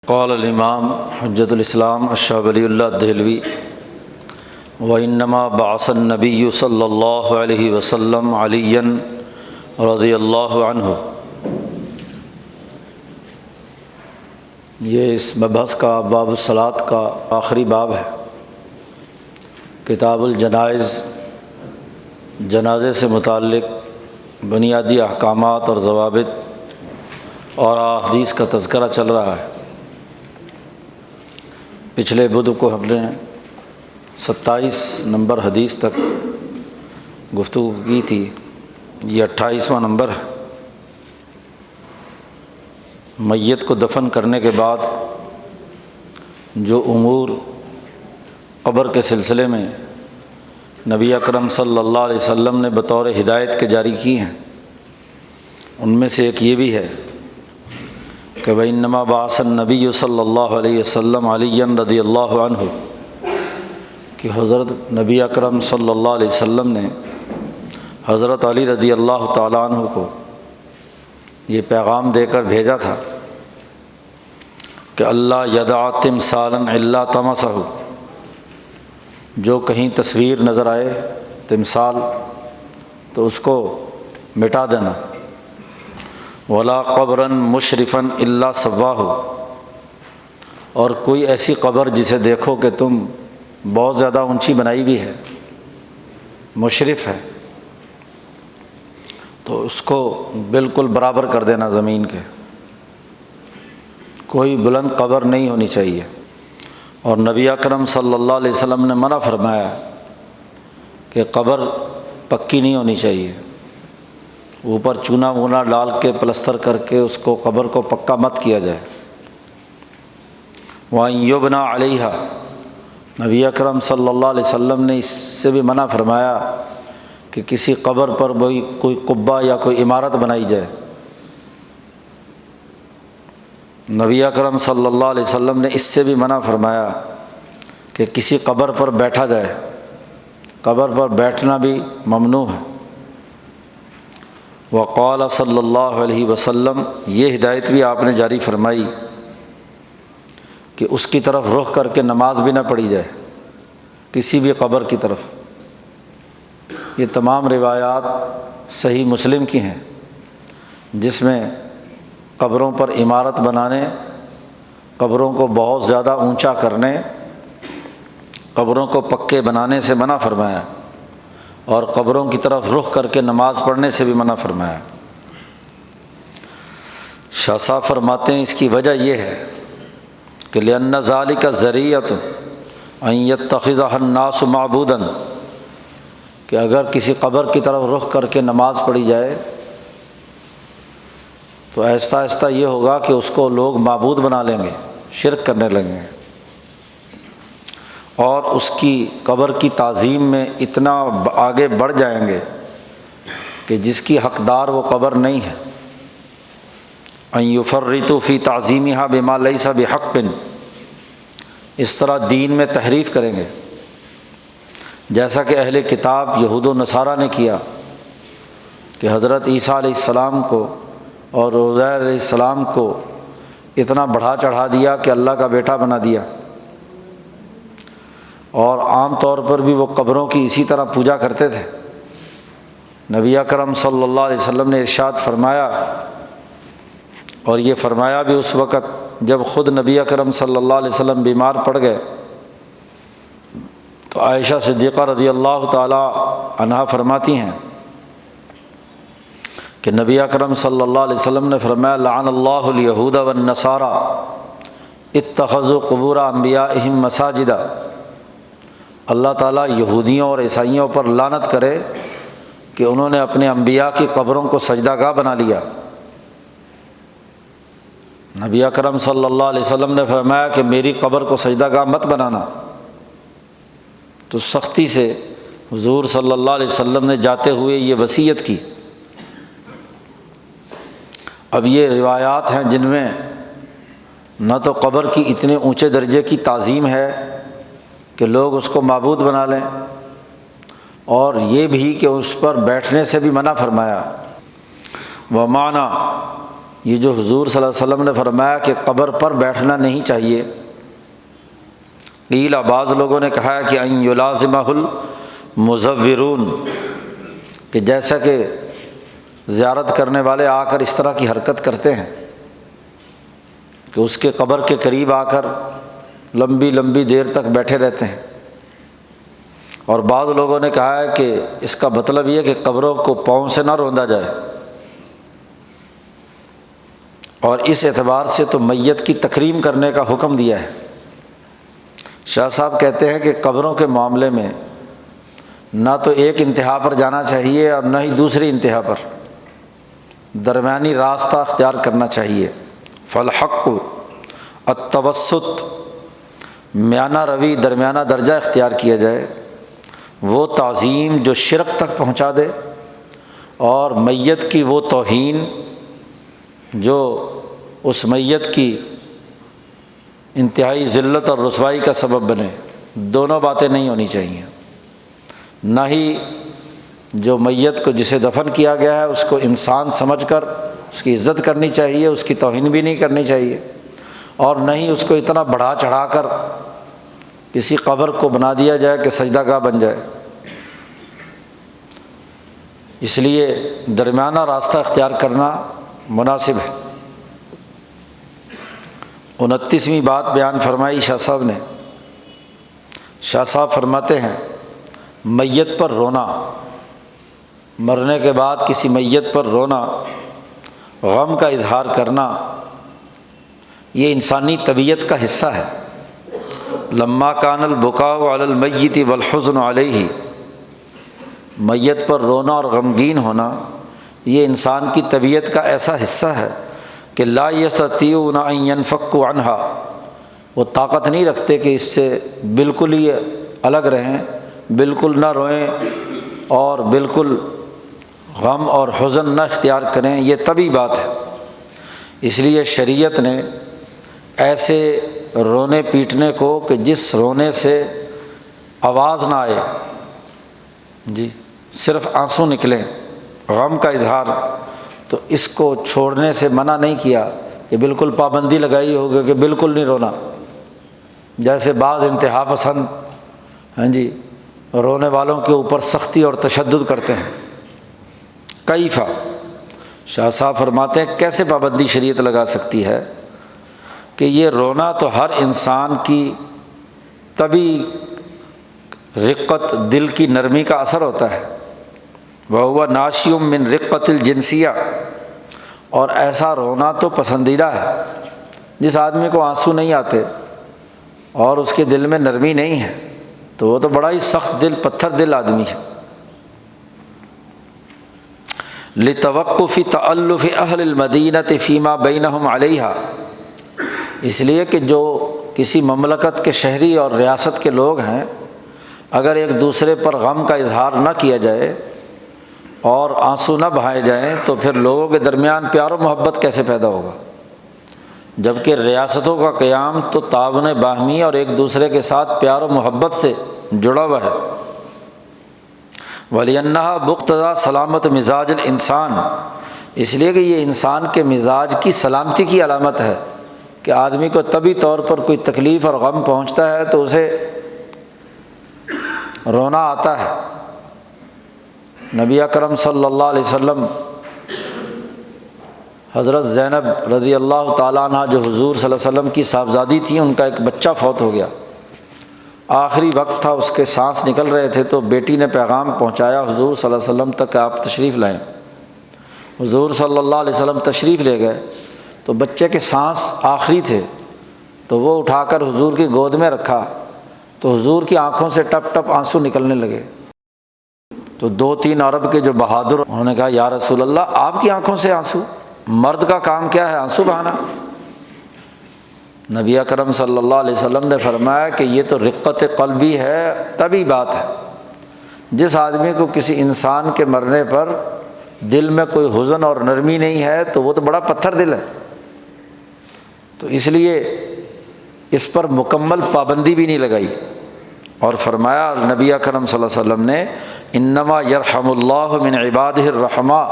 قال الامام حجۃ الاسلام الشاہ ولی اللہ دہلوی وانما بعث النبی صلی اللہ علیہ وسلم علی رضی اللہ عنہ۔ یہ اس مبحث کا باب الصلاۃ کا آخری باب ہے۔ کتاب الجنائز جنازے سے متعلق بنیادی احکامات اور ضوابط اور احادیث کا تذکرہ چل رہا ہے۔ پچھلے بدھ کو ہم نے 27 نمبر حدیث تک گفتگو کی تھی، یہ 28واں نمبر ہے۔ میت کو دفن کرنے کے بعد جو امور قبر کے سلسلے میں نبی اکرم صلی اللہ علیہ وسلم نے بطور ہدایت کے جاری کی ہیں، ان میں سے ایک یہ بھی ہے کہ وَإِنَّمَا بَعَثَ النَّبِيُّ صلی اللہ علیہ وسلم علی رضی اللہ عنہ، کہ حضرت نبی اکرم صلی اللہ علیہ وسلم نے حضرت علی رضی اللہ تعالیٰ عنہ کو یہ پیغام دے کر بھیجا تھا کہ اللہ یدع تمثالا الا طمسہ، جو کہیں تصویر نظر آئے تمثال تو اس کو مٹا دینا، ولا قبرا مشرفا الا سواہ، اور کوئی ایسی قبر جسے دیکھو کہ تم بہت زیادہ اونچی بنائی بھی ہے، مشرف ہے، تو اس کو بالکل برابر کر دینا زمین کے، کوئی بلند قبر نہیں ہونی چاہیے۔ اور نبی اکرم صلی اللہ علیہ وسلم نے منع فرمایا کہ قبر پکی نہیں ہونی چاہیے، اوپر چونا وونا ڈال کے پلستر کر کے اس کو قبر کو پکا مت کیا جائے۔ وَأَن يُبْنَى عَلَيْهَا، نبی اکرم صلی اللہ علیہ وسلم نے اس سے بھی منع فرمایا کہ کسی قبر پر کوئی قبہ یا کوئی عمارت بنائی جائے۔ نبی اکرم صلی اللہ علیہ وسلم نے اس سے بھی منع فرمایا کہ کسی قبر پر بیٹھا جائے، قبر پر بیٹھنا بھی ممنوع ہے۔ وقال صلی اللہ علیہ وسلم، یہ ہدایت بھی آپ نے جاری فرمائی کہ اس کی طرف رخ کر کے نماز بھی نہ پڑھی جائے، کسی بھی قبر کی طرف۔ یہ تمام روایات صحیح مسلم کی ہیں، جس میں قبروں پر عمارت بنانے، قبروں کو بہت زیادہ اونچا کرنے، قبروں کو پکے بنانے سے منع فرمایا، اور قبروں کی طرف رخ کر کے نماز پڑھنے سے بھی منع فرمایا۔ شاہ صاحب فرماتے ہیں اس کی وجہ یہ ہے کہ لِأَنَّ ذَلِكَ ذَرِيعَةٌ أَن يَتَّخِذَهَا النَّاسُ مَعْبُودًا، کہ اگر کسی قبر کی طرف رخ کر کے نماز پڑھی جائے تو آہستہ آہستہ یہ ہوگا کہ اس کو لوگ معبود بنا لیں گے، شرک کرنے لگیں گے، اور اس کی قبر کی تعظیم میں اتنا آگے بڑھ جائیں گے کہ جس کی حقدار وہ قبر نہیں ہے۔ ان یفرطوا فی تعظیمها بما لیس بحق، اس طرح دین میں تحریف کریں گے، جیسا کہ اہل کتاب یہود و نصارہ نے کیا کہ حضرت عیسیٰ علیہ السلام کو اور عزیر علیہ السلام کو اتنا بڑھا چڑھا دیا کہ اللہ کا بیٹا بنا دیا، اور عام طور پر بھی وہ قبروں کی اسی طرح پوجا کرتے تھے۔ نبی اکرم صلی اللہ علیہ وسلم نے ارشاد فرمایا، اور یہ فرمایا بھی اس وقت جب خود نبی اکرم صلی اللہ علیہ وسلم بیمار پڑ گئے، تو عائشہ صدیقہ رضی اللہ تعالی عنہا فرماتی ہیں کہ نبی اکرم صلی اللہ علیہ وسلم نے فرمایا لعن اللہ الیہود والنصارى اتخذوا قبور انبیائہم مساجدا، اللہ تعالیٰ یہودیوں اور عیسائیوں پر لعنت کرے کہ انہوں نے اپنے انبیاء کی قبروں کو سجدہ گاہ بنا لیا۔ نبی اکرم صلی اللہ علیہ وسلم نے فرمایا کہ میری قبر کو سجدہ گاہ مت بنانا، تو سختی سے حضور صلی اللہ علیہ وسلم نے جاتے ہوئے یہ وصیت کی۔ اب یہ روایات ہیں جن میں نہ تو قبر کی اتنے اونچے درجے کی تعظیم ہے کہ لوگ اس کو معبود بنا لیں، اور یہ بھی کہ اس پر بیٹھنے سے بھی منع فرمایا۔ ومعنی یہ جو حضور صلی اللہ علیہ وسلم نے فرمایا کہ قبر پر بیٹھنا نہیں چاہیے، قیل بعض لوگوں نے کہا ہے کہ ان یلازمہ المزورون، کہ جیسا کہ زیارت کرنے والے آ کر اس طرح کی حرکت کرتے ہیں کہ اس کے قبر کے قریب آ کر لمبی لمبی دیر تک بیٹھے رہتے ہیں۔ اور بعض لوگوں نے کہا ہے کہ اس کا مطلب یہ کہ قبروں کو پاؤں سے نہ روندا جائے، اور اس اعتبار سے تو میت کی تکریم کرنے کا حکم دیا ہے۔ شاہ صاحب کہتے ہیں کہ قبروں کے معاملے میں نہ تو ایک انتہا پر جانا چاہیے اور نہ ہی دوسری انتہا پر، درمیانی راستہ اختیار کرنا چاہیے۔ فالحق التوسط، میانہ روی، درمیانہ درجہ اختیار کیا جائے۔ وہ تعظیم جو شرک تک پہنچا دے، اور میت کی وہ توہین جو اس میت کی انتہائی ذلت اور رسوائی کا سبب بنے، دونوں باتیں نہیں ہونی چاہیے۔ نہ ہی جو میت کو جسے دفن کیا گیا ہے اس کو انسان سمجھ کر اس کی عزت کرنی چاہیے، اس کی توہین بھی نہیں کرنی چاہیے، اور نہ ہی اس کو اتنا بڑھا چڑھا کر کسی قبر کو بنا دیا جائے کہ سجدہ گاہ بن جائے۔ اس لیے درمیانہ راستہ اختیار کرنا مناسب ہے۔ 29ویں بات بیان فرمائی شاہ صاحب نے۔ شاہ صاحب فرماتے ہیں میت پر رونا، مرنے کے بعد کسی میت پر رونا، غم کا اظہار کرنا، یہ انسانی طبیعت کا حصہ ہے۔ لما کان البکاء علی المیت والحزن علیہ، میت پر رونا اور غمگین ہونا یہ انسان کی طبیعت کا ایسا حصہ ہے کہ لا یستطیعون ان ینفکوا عنہا، وہ طاقت نہیں رکھتے کہ اس سے بالکل ہی الگ رہیں، بالکل نہ روئیں اور بالکل غم اور حزن نہ اختیار کریں۔ یہ طبی بات ہے۔ اس لیے شریعت نے ایسے رونے پیٹنے کو کہ جس رونے سے آواز نہ آئے، جی صرف آنسو نکلیں، غم کا اظہار، تو اس کو چھوڑنے سے منع نہیں کیا کہ بالکل پابندی لگائی ہوگی کہ بالکل نہیں رونا، جیسے بعض انتہا پسند رونے والوں کے اوپر سختی اور تشدد کرتے ہیں۔ کیفا، شاہ صاحب فرماتے ہیں کیسے پابندی شریعت لگا سکتی ہے کہ یہ رونا تو ہر انسان کی طبی رقت، دل کی نرمی کا اثر ہوتا ہے۔ وَهُوَ ناشئ من رقۃ الجنسیہ، اور ایسا رونا تو پسندیدہ ہے۔ جس آدمی کو آنسو نہیں آتے اور اس کے دل میں نرمی نہیں ہے تو وہ تو بڑا ہی سخت دل، پتھر دل آدمی ہے۔ لِتَوَقُّفِ تَأَلُّفِ أَهْلِ الْمَدِينَةِ فِيمَا بَيْنَهُمْ عَلَيْهَا، اس لیے کہ جو کسی مملکت کے شہری اور ریاست کے لوگ ہیں، اگر ایک دوسرے پر غم کا اظہار نہ کیا جائے اور آنسو نہ بہائے جائیں تو پھر لوگوں کے درمیان پیار و محبت کیسے پیدا ہوگا؟ جبکہ ریاستوں کا قیام تو تعاون باہمی اور ایک دوسرے کے ساتھ پیار و محبت سے جڑا ہوا ہے۔ وَلِأَنَّهَا مُقْتَضَىٰ سلامت مزاج الانسان، اس لیے کہ یہ انسان کے مزاج کی سلامتی کی علامت ہے کہ آدمی کو طبی طور پر کوئی تکلیف اور غم پہنچتا ہے تو اسے رونا آتا ہے۔ نبی اکرم صلی اللہ علیہ وسلم، حضرت زینب رضی اللہ تعالیٰ عنہ جو حضور صلی اللہ علیہ وسلم کی صاحبزادی تھیں، ان کا ایک بچہ فوت ہو گیا، آخری وقت تھا، اس کے سانس نکل رہے تھے، تو بیٹی نے پیغام پہنچایا حضور صلی اللہ علیہ وسلم تک کہ آپ تشریف لائیں۔ حضور صلی اللہ علیہ وسلم تشریف لے گئے تو بچے کے سانس آخری تھے تو وہ اٹھا کر حضور کی گود میں رکھا تو حضور کی آنکھوں سے ٹپ ٹپ آنسو نکلنے لگے۔ تو 2-3 عرب کے جو بہادر، انہوں نے کہا یا رسول اللہ آپ کی آنکھوں سے آنسو؟ مرد کا کام کیا ہے آنسو بہانا؟ نبی اکرم صلی اللہ علیہ وسلم نے فرمایا کہ یہ تو رقت قلبی ہے، طبی بات ہے۔ جس آدمی کو کسی انسان کے مرنے پر دل میں کوئی حزن اور نرمی نہیں ہے تو وہ تو بڑا پتھر دل ہے۔ تو اس لیے اس پر مکمل پابندی بھی نہیں لگائی، اور فرمایا نبی اکرم صلی اللہ علیہ وسلم نے انما یرحم اللہ من عبادہ الرحماء،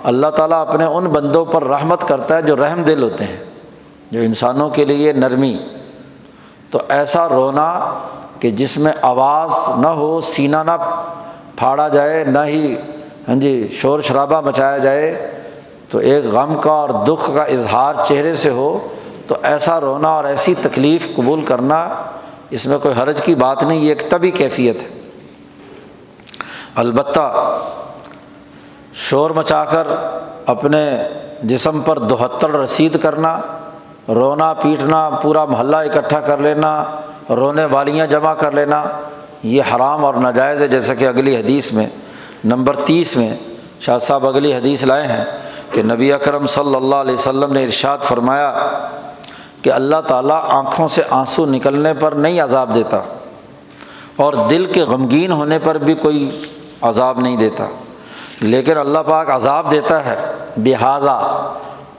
اللہ تعالیٰ اپنے ان بندوں پر رحمت کرتا ہے جو رحم دل ہوتے ہیں، جو انسانوں کے لیے نرمی۔ تو ایسا رونا کہ جس میں آواز نہ ہو، سینہ نہ پھاڑا جائے، نہ ہی شور شرابہ مچایا جائے، تو ایک غم کا اور دکھ کا اظہار چہرے سے ہو، تو ایسا رونا اور ایسی تکلیف قبول کرنا، اس میں کوئی حرج کی بات نہیں، یہ ایک طبعی کیفیت ہے۔ البتہ شور مچا کر اپنے جسم پر دہتڑ رسید کرنا، رونا پیٹنا، پورا محلہ اکٹھا کر لینا، رونے والیاں جمع کر لینا، یہ حرام اور ناجائز ہے، جیسا کہ اگلی حدیث میں نمبر 30 میں شاہ صاحب اگلی حدیث لائے ہیں کہ نبی اکرم صلی اللہ علیہ وسلم نے ارشاد فرمایا کہ اللہ تعالیٰ آنکھوں سے آنسو نکلنے پر نہیں عذاب دیتا، اور دل کے غمگین ہونے پر بھی کوئی عذاب نہیں دیتا، لیکن اللہ پاک عذاب دیتا ہے بہذا،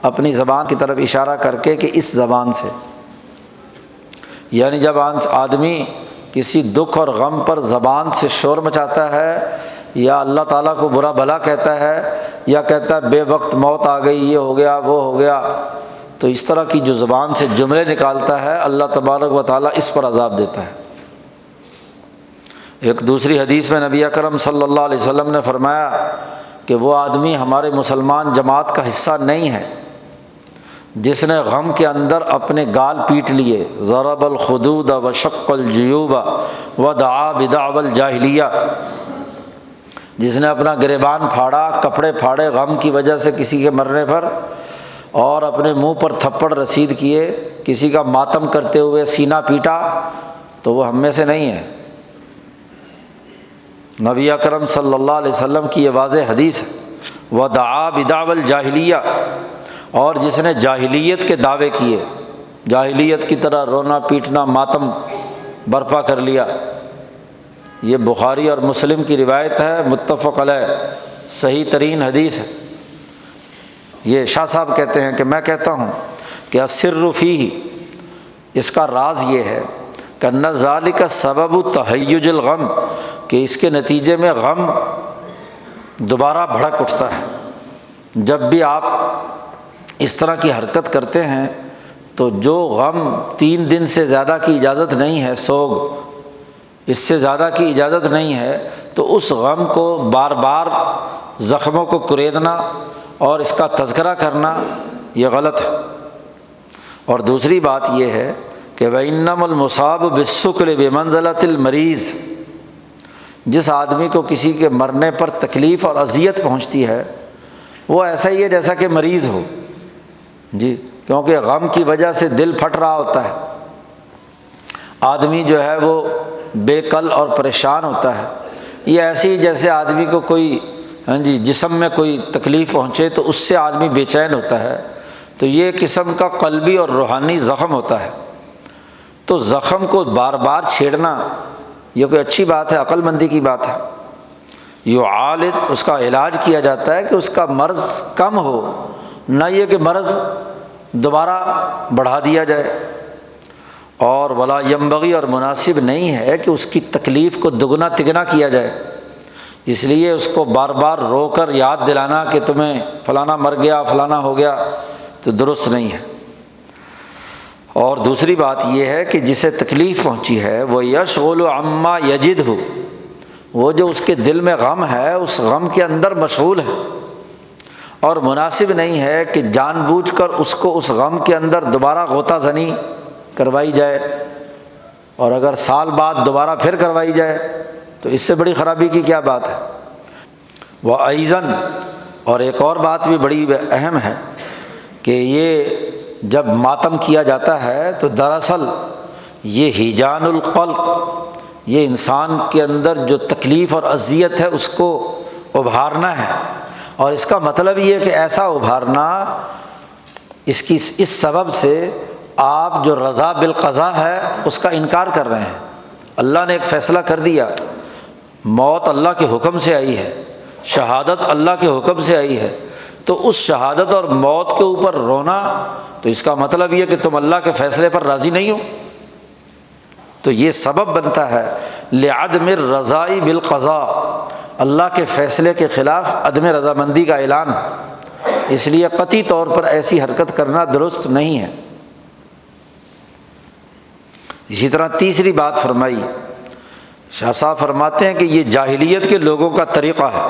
اپنی زبان کی طرف اشارہ کر کے کہ اس زبان سے، یعنی جب آدمی کسی دکھ اور غم پر زبان سے شور مچاتا ہے، یا اللہ تعالیٰ کو برا بھلا کہتا ہے، یا کہتا ہے بے وقت موت آ گئی، یہ ہو گیا وہ ہو گیا، تو اس طرح کی جو زبان سے جملے نکالتا ہے، اللہ تبارک و تعالیٰ اس پر عذاب دیتا ہے۔ ایک دوسری حدیث میں نبی اکرم صلی اللہ علیہ وسلم نے فرمایا کہ وہ آدمی ہمارے مسلمان جماعت کا حصہ نہیں ہے جس نے غم کے اندر اپنے گال پیٹ لیے، ضرب الخدود وشق الجیوب ودعا بدعوى الجاہلیہ، جس نے اپنا گریبان پھاڑا، کپڑے پھاڑے غم کی وجہ سے کسی کے مرنے پر، اور اپنے منہ پر تھپڑ رسید کیے، کسی کا ماتم کرتے ہوئے سینہ پیٹا، تو وہ ہم میں سے نہیں ہے۔ نبی اکرم صلی اللہ علیہ وسلم کی یہ واضح حدیث ہے۔ ودعا بدعوى الجاہلیہ، اور جس نے جاہلیت کے دعوے کیے، جاہلیت کی طرح رونا پیٹنا ماتم برپا کر لیا، یہ بخاری اور مسلم کی روایت ہے، متفق علیہ، صحیح ترین حدیث ہے۔ یہ شاہ صاحب کہتے ہیں کہ میں کہتا ہوں کہ السر فیہ، اس کا راز یہ ہے کہ ان ذالک سبب تہیج الغم، کہ اس کے نتیجے میں غم دوبارہ بھڑک اٹھتا ہے۔ جب بھی آپ اس طرح کی حرکت کرتے ہیں تو جو غم 3 دن سے زیادہ کی اجازت نہیں ہے، سوگ اس سے زیادہ کی اجازت نہیں ہے، تو اس غم کو بار بار زخموں کو کریدنا اور اس کا تذکرہ کرنا یہ غلط ہے۔ اور دوسری بات یہ ہے کہ وَإِنَّمَا الْمُصَابُ بِالسُّكْلِ بِمَنزِلَةِ الْمَرِيضِ، جس آدمی کو کسی کے مرنے پر تکلیف اور اذیت پہنچتی ہے، وہ ایسا ہی ہے جیسا کہ مریض ہو، جی، کیونکہ غم کی وجہ سے دل پھٹ رہا ہوتا ہے، آدمی جو ہے وہ بے کل اور پریشان ہوتا ہے۔ یہ ایسے ہی جیسے آدمی کو کوئی جسم میں کوئی تکلیف پہنچے تو اس سے آدمی بے چین ہوتا ہے، تو یہ قسم کا قلبی اور روحانی زخم ہوتا ہے۔ تو زخم کو بار بار چھیڑنا یہ کوئی اچھی بات ہے، عقل مندی کی بات ہے۔ یعالج، اس کا علاج کیا جاتا ہے کہ اس کا مرض کم ہو، نہ یہ کہ مرض دوبارہ بڑھا دیا جائے۔ اور ولا ینبغی، اور مناسب نہیں ہے کہ اس کی تکلیف کو دگنا تگنا کیا جائے، اس لیے اس کو بار بار رو کر یاد دلانا کہ تمہیں فلانا مر گیا، فلانا ہو گیا، تو درست نہیں ہے۔ اور دوسری بات یہ ہے کہ جسے تکلیف پہنچی ہے وہ یشغل عما یجدہ، وہ جو اس کے دل میں غم ہے اس غم کے اندر مشغول ہے، اور مناسب نہیں ہے کہ جان بوجھ کر اس کو اس غم کے اندر دوبارہ غوطہ زنی کروائی جائے، اور اگر سال بعد دوبارہ پھر کروائی جائے تو اس سے بڑی خرابی کی کیا بات ہے۔ وَأَيْضًا، اور ایک اور بات بھی بڑی اہم ہے کہ یہ جب ماتم کیا جاتا ہے تو دراصل یہ ہیجان القلب، یہ انسان کے اندر جو تکلیف اور اذیت ہے اس کو ابھارنا ہے، اور اس کا مطلب یہ کہ ایسا ابھارنا اس سبب سے آپ جو رضا بالقضاء ہے اس کا انکار کر رہے ہیں۔ اللہ نے ایک فیصلہ کر دیا، موت اللہ کے حکم سے آئی ہے، شہادت اللہ کے حکم سے آئی ہے، تو اس شہادت اور موت کے اوپر رونا تو اس کا مطلب یہ کہ تم اللہ کے فیصلے پر راضی نہیں ہو، تو یہ سبب بنتا ہے لعدم الرضاء بالقضاء، اللہ کے فیصلے کے خلاف عدم رضامندی کا اعلان ہے، اس لیے قطعی طور پر ایسی حرکت کرنا درست نہیں ہے۔ اسی طرح تیسری بات فرمائی، شاہ صاحب فرماتے ہیں کہ یہ جاہلیت کے لوگوں کا طریقہ ہے۔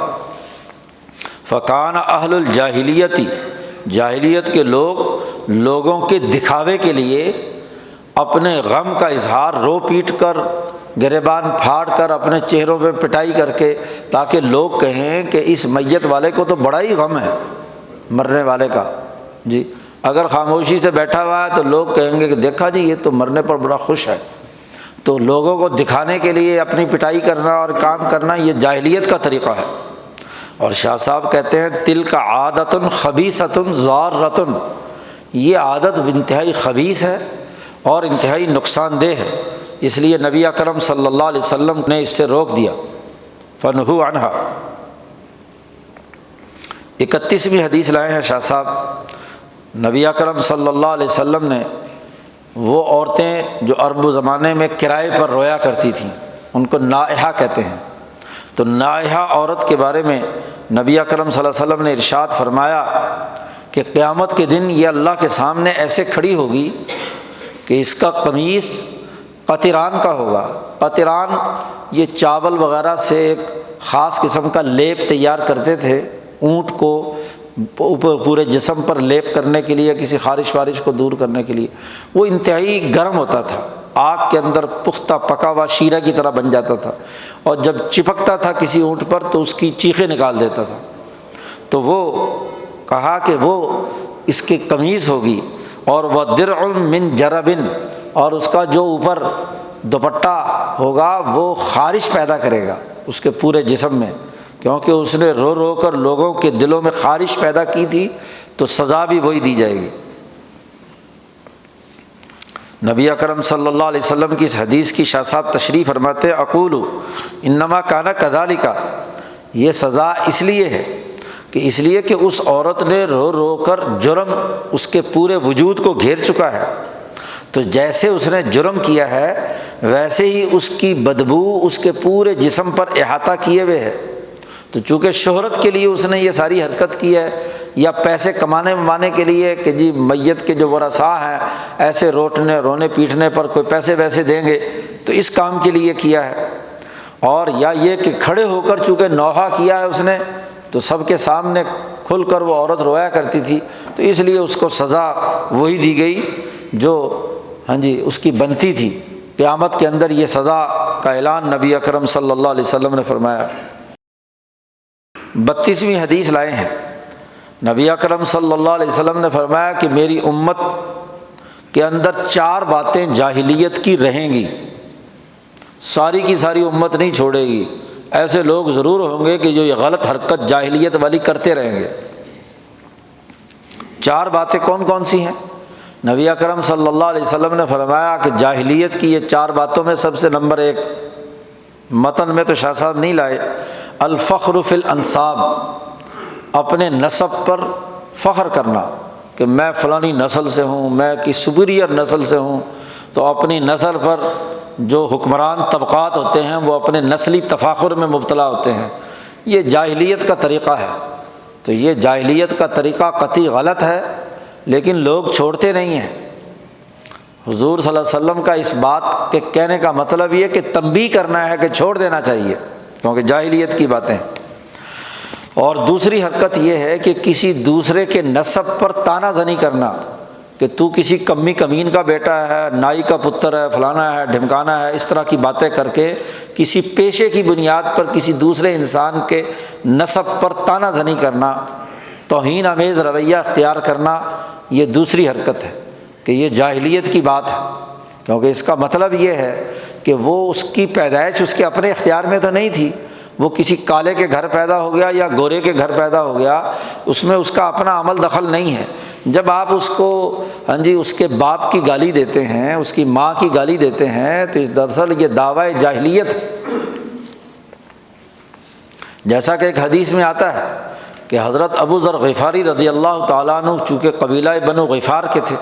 فکان اہل الجاہلیتی، جاہلیت کے لوگ لوگوں کے دکھاوے کے لیے اپنے غم کا اظہار رو پیٹ کر، گریبان پھاڑ کر، اپنے چہروں پہ پٹائی کر کے، تاکہ لوگ کہیں کہ اس میت والے کو تو بڑا ہی غم ہے مرنے والے کا جی۔ اگر خاموشی سے بیٹھا ہوا ہے تو لوگ کہیں گے کہ دیکھا جی یہ تو مرنے پر بڑا خوش ہے۔ تو لوگوں کو دکھانے کے لیے اپنی پٹائی کرنا اور کام کرنا یہ جاہلیت کا طریقہ ہے۔ اور شاہ صاحب کہتے ہیں تلک عادۃ خبیثۃ ضارۃ، یہ عادت انتہائی خبیث ہے اور انتہائی نقصان دہ ہے، اس لیے نبی اکرم صلی اللہ علیہ وسلم نے اس سے روک دیا، فنہوا عنہا۔ 31ویں حدیث لائے ہیں شاہ صاحب، نبی اکرم صلی اللہ علیہ وسلم نے وہ عورتیں جو عرب زمانے میں کرائے پر رویا کرتی تھیں ان کو نائحہ کہتے ہیں، تو نائحہ عورت کے بارے میں نبی اکرم صلی اللہ علیہ وسلم نے ارشاد فرمایا کہ قیامت کے دن یہ اللہ کے سامنے ایسے کھڑی ہوگی کہ اس کا قمیص قطران کا ہوگا۔ قطران یہ چاول وغیرہ سے ایک خاص قسم کا لیپ تیار کرتے تھے، اونٹ کو پورے جسم پر لیپ کرنے کے لیے، کسی خارش وارش کو دور کرنے کے لیے۔ وہ انتہائی گرم ہوتا تھا، آگ کے اندر پختہ پکا ہوا شیرہ کی طرح بن جاتا تھا، اور جب چپکتا تھا کسی اونٹ پر تو اس کی چیخیں نکال دیتا تھا۔ تو وہ کہا کہ وہ اس کی قمیض ہوگی، اور وہ درع من جرب، اور اس کا جو اوپر دوپٹہ ہوگا وہ خارش پیدا کرے گا اس کے پورے جسم میں، کیونکہ اس نے رو رو کر لوگوں کے دلوں میں خارش پیدا کی تھی، تو سزا بھی وہی دی جائے گی۔ نبی اکرم صلی اللہ علیہ وسلم کی اس حدیث کی شاہ صاحب تشریح فرماتے ہیں اقول انما کان کذالک، یہ سزا اس لیے ہے کہ اس لیے کہ اس عورت نے رو رو کر جرم اس کے پورے وجود کو گھیر چکا ہے، تو جیسے اس نے جرم کیا ہے ویسے ہی اس کی بدبو اس کے پورے جسم پر احاطہ کیے ہوئے ہے۔ تو چونکہ شہرت کے لیے اس نے یہ ساری حرکت کی ہے، یا پیسے کمانے کے لیے کہ جی میت کے جو ورثاء ہیں ایسے رونے پیٹنے پر کوئی پیسے ویسے دیں گے، تو اس کام کے لیے کیا ہے، اور یا یہ کہ کھڑے ہو کر چونکہ نوحہ کیا ہے اس نے، تو سب کے سامنے کھل کر وہ عورت رویا کرتی تھی، تو اس لیے اس کو سزا وہی دی گئی جو اس کی بنتی تھی۔ قیامت کے اندر یہ سزا کا اعلان نبی اکرم صلی اللہ علیہ وسلم نے فرمایا۔ 32ویں حدیث لائے ہیں، نبی اکرم صلی اللہ علیہ وسلم نے فرمایا کہ میری امت کے اندر 4 باتیں جاہلیت کی رہیں گی، ساری کی ساری امت نہیں چھوڑے گی، ایسے لوگ ضرور ہوں گے کہ جو یہ غلط حرکت جاہلیت والی کرتے رہیں گے۔ 4 باتیں کون کون سی ہیں؟ نبی اکرم صلی اللہ علیہ وسلم نے فرمایا کہ جاہلیت کی یہ 4 باتوں میں سب سے نمبر 1، متن میں تو شاہ صاحب نہیں لائے، الفخر فی الانصاب، اپنے نسب پر فخر کرنا کہ میں فلانی نسل سے ہوں، میں کی سپیریئر نسل سے ہوں، تو اپنی نسل پر جو حکمران طبقات ہوتے ہیں وہ اپنے نسلی تفاخر میں مبتلا ہوتے ہیں، یہ جاہلیت کا طریقہ ہے۔ تو یہ جاہلیت کا طریقہ قطعی غلط ہے، لیکن لوگ چھوڑتے نہیں ہیں۔ حضور صلی اللہ علیہ وسلم کا اس بات کے کہنے کا مطلب یہ کہ تنبیہ کرنا ہے کہ چھوڑ دینا چاہیے، کیونکہ جاہلیت کی باتیں۔ اور دوسری حرکت یہ ہے کہ کسی دوسرے کے نسب پر طعنہ زنی کرنا کہ تو کسی کمی کمین کا بیٹا ہے، نائی کا پتر ہے، فلانا ہے، ڈھمکانا ہے، اس طرح کی باتیں کر کے کسی پیشے کی بنیاد پر کسی دوسرے انسان کے نسب پر طعنہ زنی کرنا، توہین آمیز رویہ اختیار کرنا، یہ دوسری حرکت ہے کہ یہ جاہلیت کی بات ہے، کیونکہ اس کا مطلب یہ ہے کہ وہ اس کی پیدائش اس کے اپنے اختیار میں تو نہیں تھی، وہ کسی کالے کے گھر پیدا ہو گیا یا گورے کے گھر پیدا ہو گیا، اس میں اس کا اپنا عمل دخل نہیں ہے۔ جب آپ اس کو اس کے باپ کی گالی دیتے ہیں، اس کی ماں کی گالی دیتے ہیں، تو اس دراصل یہ دعویٰ جاہلیت ہے۔ جیسا کہ ایک حدیث میں آتا ہے کہ حضرت ابو ذر غفاری رضی اللہ تعالیٰ عنہ چونکہ قبیلہ بنو غفار کے تھے،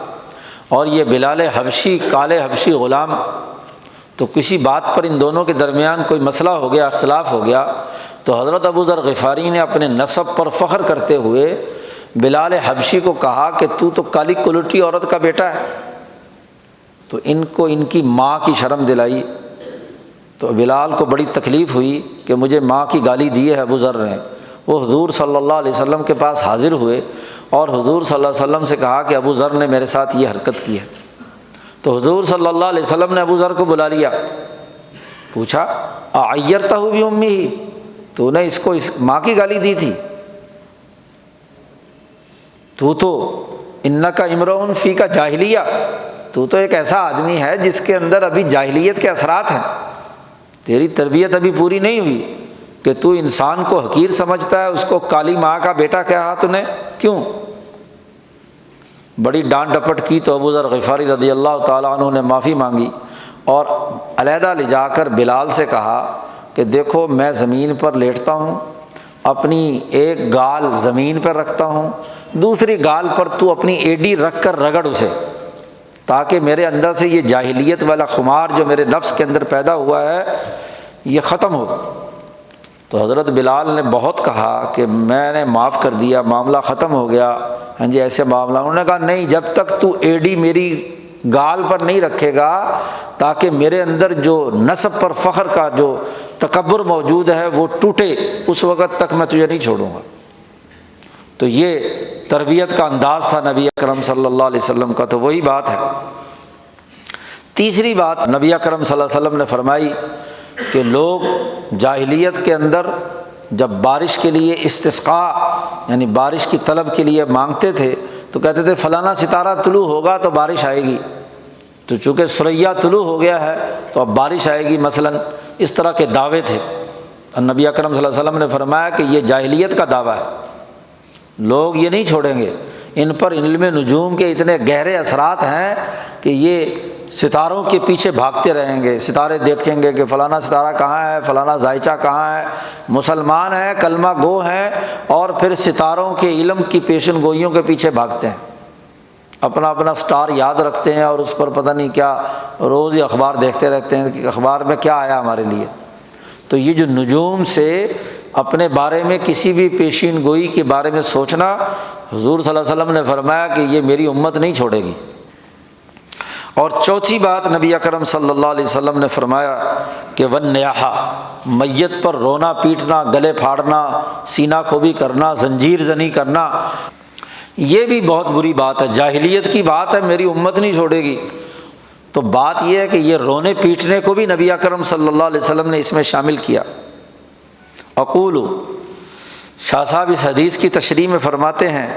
اور یہ بلال حبشی کالے حبشی غلام تو کسی بات پر ان دونوں کے درمیان کوئی مسئلہ ہو گیا، اختلاف ہو گیا، تو حضرت ابو ذر غفاری نے اپنے نسب پر فخر کرتے ہوئے بلال حبشی کو کہا کہ تو کالی کلوٹی عورت کا بیٹا ہے۔ تو ان کو ان کی ماں کی شرم دلائی، تو بلال کو بڑی تکلیف ہوئی کہ مجھے ماں کی گالی دی ہے ابو ذر نے۔ وہ حضور صلی اللہ علیہ وسلم کے پاس حاضر ہوئے اور حضور صلی اللہ علیہ وسلم سے کہا کہ ابو ذر نے میرے ساتھ یہ حرکت کی ہے۔ تو حضور صلی اللہ علیہ وسلم نے ابو ذر کو بلا لیا، پوچھا اعیرتہ بامہ، تو نے اس کو اس ماں کی گالی دی تھی؟ تو انکا امرؤ فیک جاہلیہ، تو ایک ایسا آدمی ہے جس کے اندر ابھی جاہلیت کے اثرات ہیں، تیری تربیت ابھی پوری نہیں ہوئی کہ تو انسان کو حقیر سمجھتا ہے، اس کو کالی ماں کا بیٹا کہا تو نے کیوں؟ بڑی ڈانٹ ڈپٹ کی تو ابو ذر غفاری رضی اللہ تعالیٰ عنہ نے معافی مانگی اور علیحدہ لے جا کر بلال سے کہا کہ دیکھو میں زمین پر لیٹتا ہوں، اپنی ایک گال زمین پر رکھتا ہوں، دوسری گال پر تو اپنی ایڈی رکھ کر رگڑ اسے، تاکہ میرے اندر سے یہ جاہلیت والا خمار جو میرے نفس کے اندر پیدا ہوا ہے یہ ختم ہو۔ تو حضرت بلال نے بہت کہا کہ میں نے معاف کر دیا، معاملہ ختم ہو گیا، ہاں جی ایسے معاملہ۔ انہوں نے کہا نہیں، جب تک تو ایڈی میری گال پر نہیں رکھے گا تاکہ میرے اندر جو نسب پر فخر کا جو تکبر موجود ہے وہ ٹوٹے، اس وقت تک میں تجھے نہیں چھوڑوں گا۔ تو یہ تربیت کا انداز تھا نبی اکرم صلی اللہ علیہ وسلم کا۔ تو وہی بات ہے۔ تیسری بات نبی اکرم صلی اللہ علیہ وسلم نے فرمائی کہ لوگ جاہلیت کے اندر جب بارش کے لیے استسقاء یعنی بارش کی طلب کے لیے مانگتے تھے تو کہتے تھے فلانا ستارہ طلوع ہوگا تو بارش آئے گی، تو چونکہ ثریا طلوع ہو گیا ہے تو اب بارش آئے گی، مثلاً اس طرح کے دعوے تھے۔ نبی اکرم صلی اللہ علیہ وسلم نے فرمایا کہ یہ جاہلیت کا دعویٰ ہے، لوگ یہ نہیں چھوڑیں گے، ان پر علم نجوم کے اتنے گہرے اثرات ہیں کہ یہ ستاروں کے پیچھے بھاگتے رہیں گے، ستارے دیکھیں گے کہ فلانا ستارہ کہاں ہے، فلانا ذائچہ کہاں ہے، مسلمان ہیں، کلمہ گو ہیں، اور پھر ستاروں کے علم کی پیشن گوئیوں کے پیچھے بھاگتے ہیں، اپنا اپنا سٹار یاد رکھتے ہیں اور اس پر پتہ نہیں کیا روز ہی اخبار دیکھتے رہتے ہیں کہ اخبار میں کیا آیا ہمارے لیے۔ تو یہ جو نجوم سے اپنے بارے میں کسی بھی پیشین گوئی کے بارے میں سوچنا، حضور صلی اللہ علیہ وسلم نے فرمایا کہ یہ میری امت نہیں چھوڑے گی۔ اور چوتھی بات نبی اکرم صلی اللہ علیہ وسلم نے فرمایا کہ والنیاحہ، میت پر رونا پیٹنا، گلے پھاڑنا، سینہ کھوبی کرنا، زنجیر زنی کرنا، یہ بھی بہت بری بات ہے، جاہلیت کی بات ہے، میری امت نہیں چھوڑے گی۔ تو بات یہ ہے کہ یہ رونے پیٹنے کو بھی نبی اکرم صلی اللہ علیہ وسلم نے اس میں شامل کیا۔ اقول، شاہ صاحب اس حدیث کی تشریح میں فرماتے ہیں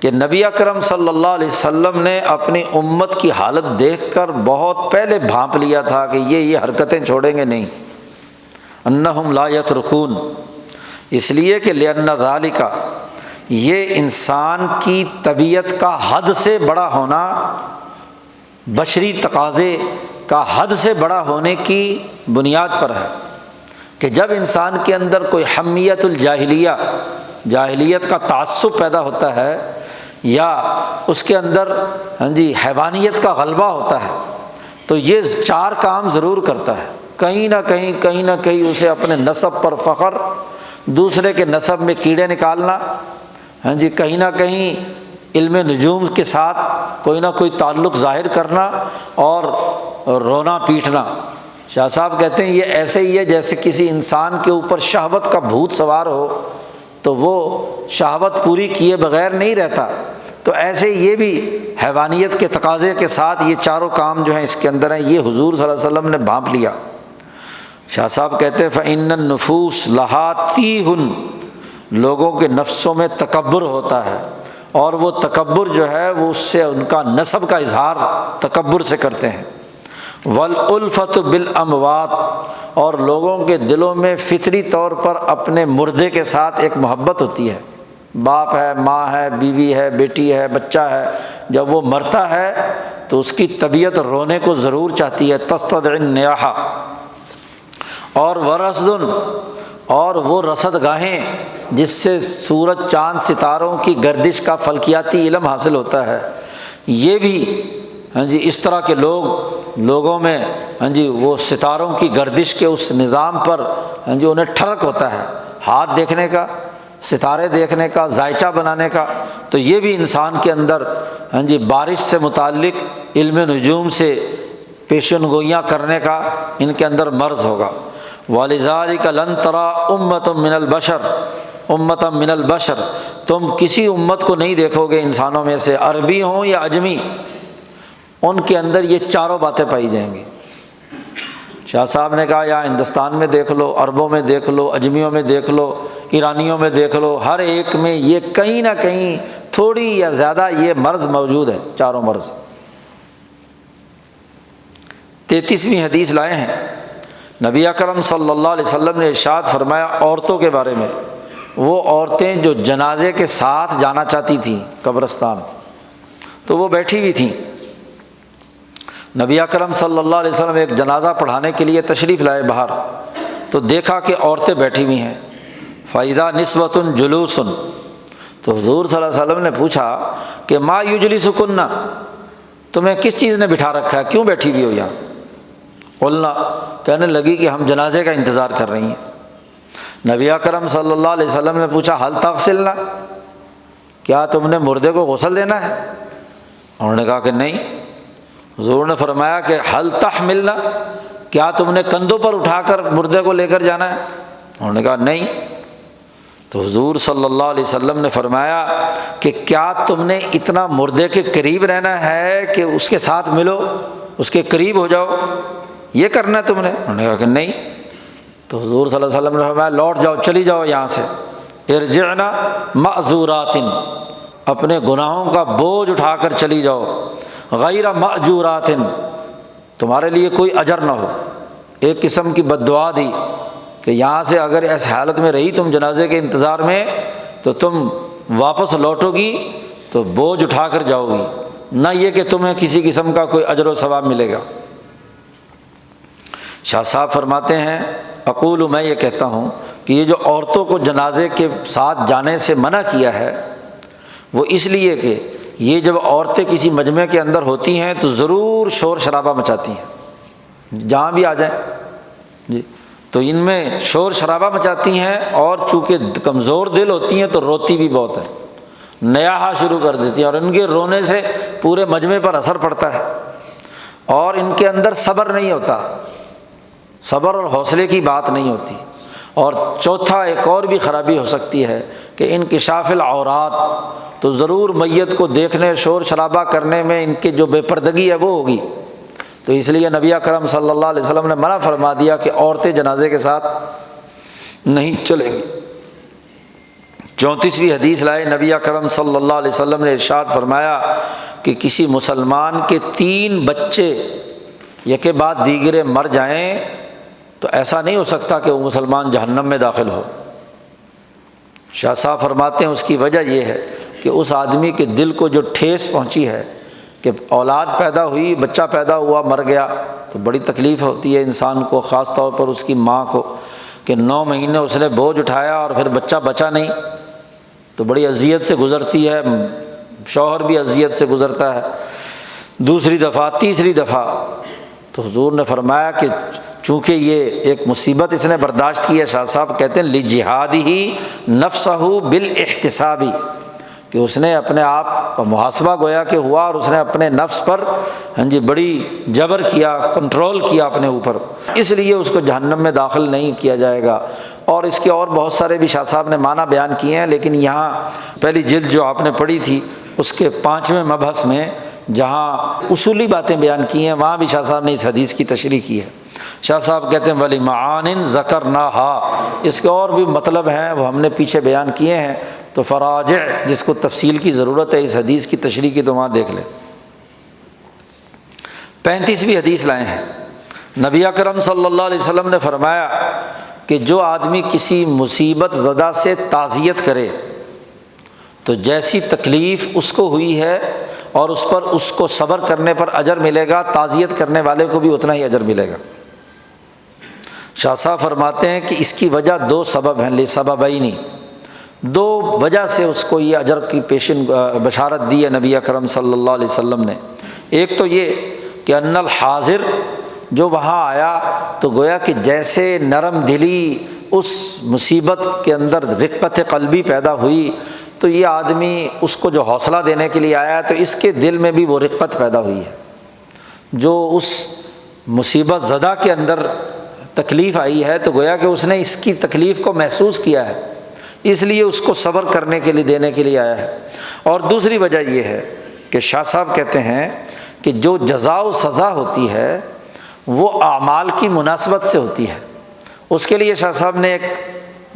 کہ نبی اکرم صلی اللہ علیہ وسلم نے اپنی امت کی حالت دیکھ کر بہت پہلے بھانپ لیا تھا کہ یہ حرکتیں چھوڑیں گے نہیں، انہم لا یترکون، اس لیے کہ لأن ذالک، یہ انسان کی طبیعت کا حد سے بڑا ہونا، بشری تقاضے کا حد سے بڑا ہونے کی بنیاد پر ہے کہ جب انسان کے اندر کوئی حمیت الجاہلیہ، جاہلیت کا تعصب پیدا ہوتا ہے یا اس کے اندر حیوانیت کا غلبہ ہوتا ہے تو یہ چار کام ضرور کرتا ہے، کہیں نہ کہیں اسے اپنے نسب پر فخر، دوسرے کے نسب میں کیڑے نکالنا، کہیں نہ کہیں علم نجوم کے ساتھ کوئی نہ کوئی تعلق ظاہر کرنا اور رونا پیٹنا۔ شاہ صاحب کہتے ہیں یہ ایسے ہی ہے جیسے کسی انسان کے اوپر شہوت کا بھوت سوار ہو تو وہ شہوت پوری کیے بغیر نہیں رہتا، تو ایسے یہ بھی حیوانیت کے تقاضے کے ساتھ یہ چاروں کام جو ہیں اس کے اندر ہیں، یہ حضور صلی اللہ علیہ وسلم نے بھانپ لیا۔ شاہ صاحب کہتے ہیں فإن النفوس لہا تیہن، لوگوں کے نفسوں میں تکبر ہوتا ہے، اور وہ تکبر جو ہے وہ اس سے ان کا نسب کا اظہار تکبر سے کرتے ہیں۔ والالفت بالاموات، اور لوگوں کے دلوں میں فطری طور پر اپنے مردے کے ساتھ ایک محبت ہوتی ہے، باپ ہے، ماں ہے، بیوی ہے، بیٹی ہے، بچہ ہے، جب وہ مرتا ہے تو اس کی طبیعت رونے کو ضرور چاہتی ہے، تستدعی النیاحہ۔ اور ورصد، اور وہ رصد گاہیں جس سے سورج چاند ستاروں کی گردش کا فلکیاتی علم حاصل ہوتا ہے، یہ بھی ہاں جی اس طرح کے لوگوں میں ہاں جی وہ ستاروں کی گردش کے اس نظام پر ہاں جی انہیں ٹھڑک ہوتا ہے، ہاتھ دیکھنے کا، ستارے دیکھنے کا، ذائچہ بنانے کا۔ تو یہ بھی انسان کے اندر ہاں جی بارش سے متعلق علم نجوم سے پیشن گوئیاں کرنے کا ان کے اندر مرض ہوگا۔ وَلِذَٰلِكَ لَن تَرَىٰ أُمَّةً مِّنَ الْبَشَرِ تم کسی امت کو نہیں دیکھو گے انسانوں میں سے، عربی ہوں یا عجمی، ان کے اندر یہ چاروں باتیں پائی جائیں گی۔ شاہ صاحب نے کہا یا ہندوستان میں دیکھ لو، عربوں میں دیکھ لو، اجمیوں میں دیکھ لو، ایرانیوں میں دیکھ لو، ہر ایک میں یہ کہیں نہ کہیں تھوڑی یا زیادہ یہ مرض موجود ہے، چاروں مرض۔ 33ویں حدیث لائے ہیں، نبی اکرم صلی اللہ علیہ وسلم نے ارشاد فرمایا عورتوں کے بارے میں، وہ عورتیں جو جنازے کے ساتھ جانا چاہتی تھیں قبرستان، تو وہ بیٹھی ہوئی تھیں۔ نبی اکرم صلی اللہ علیہ وسلم ایک جنازہ پڑھانے کے لیے تشریف لائے باہر، تو دیکھا کہ عورتیں بیٹھی ہوئی ہیں۔ فَإِذَا نِسْوَةٌ جُلُوسٌ تو حضور صلی اللہ علیہ وسلم نے پوچھا کہ مَا يُجْلِسُكُنَّ تمہیں کس چیز نے بٹھا رکھا ہے، کیوں بیٹھی ہوئی ہو یہاں؟ قلنا کہنے لگی کہ ہم جنازے کا انتظار کر رہی ہیں۔ نبی اکرم صلی اللہ علیہ وسلم نے پوچھا حل تغسلنا کیا تم نے مردے کو غسل دینا ہے؟ انہوں نے کہا کہ نہیں۔ حضور نے فرمایا کہ حل تحملنا کیا تم نے کندھوں پر اٹھا کر مردے کو لے کر جانا ہے؟ انہوں نے کہا نہیں۔ تو حضور صلی اللہ علیہ وسلم نے فرمایا کہ کیا تم نے اتنا مردے کے قریب رہنا ہے کہ اس کے ساتھ ملو، اس کے قریب ہو جاؤ، یہ کرنا ہے تم نے؟ انہوں نے کہا کہ نہیں۔ تو حضور صلی اللہ علیہ وسلم نے فرمایا لوٹ جاؤ، چلی جاؤ یہاں سے، ارجعنا معذورات اپنے گناہوں کا بوجھ اٹھا کر چلی جاؤ، غیر مأجورات تمہارے لیے کوئی اجر نہ ہو۔ ایک قسم کی بد دعا دی کہ یہاں سے اگر اس حالت میں رہی تم جنازے کے انتظار میں تو تم واپس لوٹو گی تو بوجھ اٹھا کر جاؤ گی، نہ یہ کہ تمہیں کسی قسم کا کوئی اجر و ثواب ملے گا۔ شاہ صاحب فرماتے ہیں اقول میں یہ کہتا ہوں کہ یہ جو عورتوں کو جنازے کے ساتھ جانے سے منع کیا ہے وہ اس لیے کہ یہ جب عورتیں کسی مجمع کے اندر ہوتی ہیں تو ضرور شور شرابہ مچاتی ہیں، جہاں بھی آ جائیں جی، تو ان میں شور شرابہ مچاتی ہیں، اور چونکہ کمزور دل ہوتی ہیں تو روتی بھی بہت ہے، نیاحہ شروع کر دیتی ہیں، اور ان کے رونے سے پورے مجمع پر اثر پڑتا ہے، اور ان کے اندر صبر نہیں ہوتا، صبر اور حوصلے کی بات نہیں ہوتی۔ اور چوتھا ایک اور بھی خرابی ہو سکتی ہے کہ انکشاف العورات، تو ضرور میت کو دیکھنے شور شرابہ کرنے میں ان کی جو بے پردگی ہے وہ ہوگی، تو اس لیے نبی اکرم صلی اللہ علیہ وسلم نے منع فرما دیا کہ عورتیں جنازے کے ساتھ نہیں چلیں گی۔ 34ویں حدیث لائے، نبی اکرم صلی اللہ علیہ وسلم نے ارشاد فرمایا کہ کسی مسلمان کے 3 بچے یکے بعد دیگرے مر جائیں تو ایسا نہیں ہو سکتا کہ وہ مسلمان جہنم میں داخل ہو۔ شاہ صاحب فرماتے ہیں اس کی وجہ یہ ہے کہ اس آدمی کے دل کو جو ٹھیس پہنچی ہے کہ اولاد پیدا ہوئی، بچہ پیدا ہوا، مر گیا، تو بڑی تکلیف ہوتی ہے انسان کو، خاص طور پر اس کی ماں کو، کہ 9 مہینے اس نے بوجھ اٹھایا اور پھر بچہ بچا نہیں، تو بڑی اذیت سے گزرتی ہے، شوہر بھی اذیت سے گزرتا ہے، دوسری دفعہ تیسری دفعہ۔ تو حضور نے فرمایا کہ چونکہ یہ ایک مصیبت اس نے برداشت کی ہے، شاہ صاحب کہتے ہیں لِجِہَادِهِ نَفْسَهُ بِالْاِحْتِسَابِ کہ اس نے اپنے آپ محاسبہ گویا کہ ہوا، اور اس نے اپنے نفس پر بڑی جبر کیا، کنٹرول کیا اپنے اوپر، اس لیے اس کو جہنم میں داخل نہیں کیا جائے گا۔ اور اس کے اور بہت سارے بھی شاہ صاحب نے معنی بیان کیے ہیں، لیکن یہاں پہلی جلد جو آپ نے پڑھی تھی اس کے 5ویں مبحث میں جہاں اصولی باتیں بیان کی ہیں وہاں بھی شاہ صاحب نے اس حدیث کی تشریح کی ہے۔ شاہ صاحب کہتے ہیں ولی معان ذکرناہا، اس کے اور بھی مطلب ہیں وہ ہم نے پیچھے بیان کیے ہیں، تو فراجع جس کو تفصیل کی ضرورت ہے اس حدیث کی تشریح کی تو وہاں دیکھ لیں۔ 35ویں حدیث لائے ہیں، نبی اکرم صلی اللہ علیہ وسلم نے فرمایا کہ جو آدمی کسی مصیبت زدہ سے تعزیت کرے تو جیسی تکلیف اس کو ہوئی ہے اور اس پر اس کو صبر کرنے پر اجر ملے گا، تعزیت کرنے والے کو بھی اتنا ہی اجر ملے گا۔ شاہ صاحب فرماتے ہیں کہ اس کی وجہ 2 سبب ہیں، لسببین، 2 وجہ سے اس کو یہ اجر کی بشارت دی ہے نبی اکرم صلی اللہ علیہ وسلم نے۔ ایک تو یہ کہ ان الحاضر جو وہاں آیا تو گویا کہ جیسے نرم دلی اس مصیبت کے اندر رقت قلبی پیدا ہوئی، تو یہ آدمی اس کو جو حوصلہ دینے کے لیے آیا تو اس کے دل میں بھی وہ رقت پیدا ہوئی ہے، جو اس مصیبت زدہ کے اندر تکلیف آئی ہے تو گویا کہ اس نے اس کی تکلیف کو محسوس کیا ہے، اس لیے اس کو صبر کرنے کے لیے دینے کے لیے آیا ہے۔ اور دوسری وجہ یہ ہے کہ شاہ صاحب کہتے ہیں کہ جو جزا و سزا ہوتی ہے وہ اعمال کی مناسبت سے ہوتی ہے۔ اس کے لیے شاہ صاحب نے ایک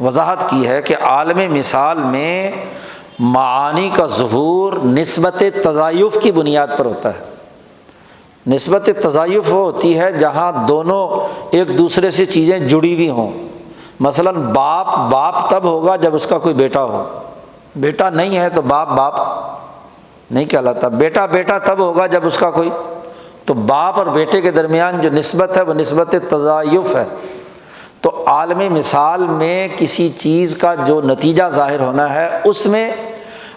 وضاحت کی ہے کہ عالم مثال میں معانی کا ظہور نسبت تضایف کی بنیاد پر ہوتا ہے۔ نسبت تضایف وہ ہوتی ہے جہاں دونوں ایک دوسرے سے چیزیں جڑی ہوئی ہوں۔ مثلاً باپ تب ہوگا جب اس کا کوئی بیٹا ہو، بیٹا نہیں ہے تو باپ نہیں کہلاتا، بیٹا تب ہوگا جب اس کا کوئی، تو باپ اور بیٹے کے درمیان جو نسبت ہے وہ نسبت تضایف ہے۔ تو عالم مثال میں کسی چیز کا جو نتیجہ ظاہر ہونا ہے اس میں،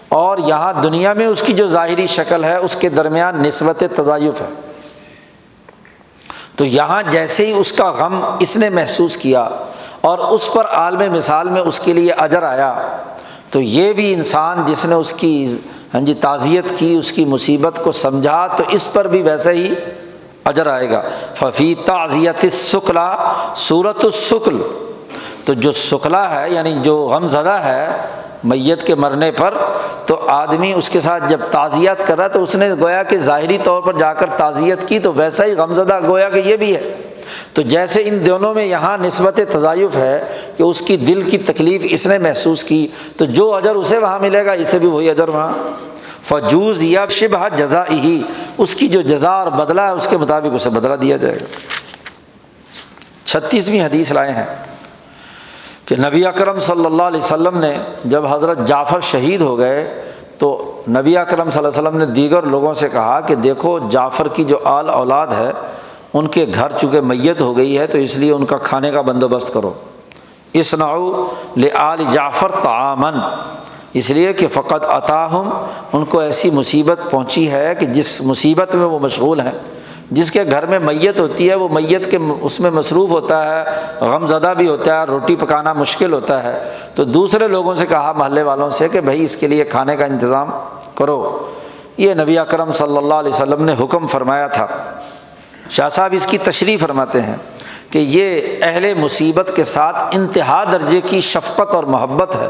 اور یہاں دنیا میں اس کی جو ظاہری شکل ہے اس کے درمیان نسبت تضایف ہے۔ تو یہاں جیسے ہی اس کا غم اس نے محسوس کیا اور اس پر عالم مثال میں اس کے لیے اجر آیا، تو یہ بھی انسان جس نے اس کی تعزیت کی، اس کی مصیبت کو سمجھا، تو اس پر بھی ویسے ہی اجر آئے گا۔ ففی تعزیت السکلا صورت السکل، تو جو سکلا ہے یعنی جو غم زدہ ہے میت کے مرنے پر، تو آدمی اس کے ساتھ جب تعزیت کر رہا تو اس نے گویا کہ ظاہری طور پر جا کر تعزیت کی، تو ویسا ہی غم زدہ گویا کہ یہ بھی ہے۔ تو جیسے ان دونوں میں یہاں نسبت تضایف ہے کہ اس کی دل کی تکلیف اس نے محسوس کی، تو جو اجر اسے وہاں ملے گا اسے بھی وہی اجر وہاں۔ فجوز یا شبہ جزائہی، اس کی جو جزا اور بدلہ ہے اس کے مطابق اسے بدلہ دیا جائے گا۔ 36ویں حدیث لائے ہیں کہ نبی اکرم صلی اللہ علیہ وسلم نے جب حضرت جعفر شہید ہو گئے تو نبی اکرم صلی اللہ علیہ وسلم نے دیگر لوگوں سے کہا کہ دیکھو جعفر کی جو آل اولاد ہے ان کے گھر چونکہ میت ہو گئی ہے تو اس لیے ان کا کھانے کا بندوبست کرو۔ اصنعوا لآل جعفر طعاما، اس لیے کہ فقط اتاہم، ان کو ایسی مصیبت پہنچی ہے کہ جس مصیبت میں وہ مشغول ہیں، جس کے گھر میں میت ہوتی ہے وہ میت کے اس میں مصروف ہوتا ہے، غم زدہ بھی ہوتا ہے، روٹی پکانا مشکل ہوتا ہے، تو دوسرے لوگوں سے کہا محلے والوں سے کہ بھائی اس کے لیے کھانے کا انتظام کرو۔ یہ نبی اکرم صلی اللہ علیہ وسلم نے حکم فرمایا تھا۔ شاہ صاحب اس کی تشریح فرماتے ہیں کہ یہ اہل مصیبت کے ساتھ انتہا درجے کی شفقت اور محبت ہے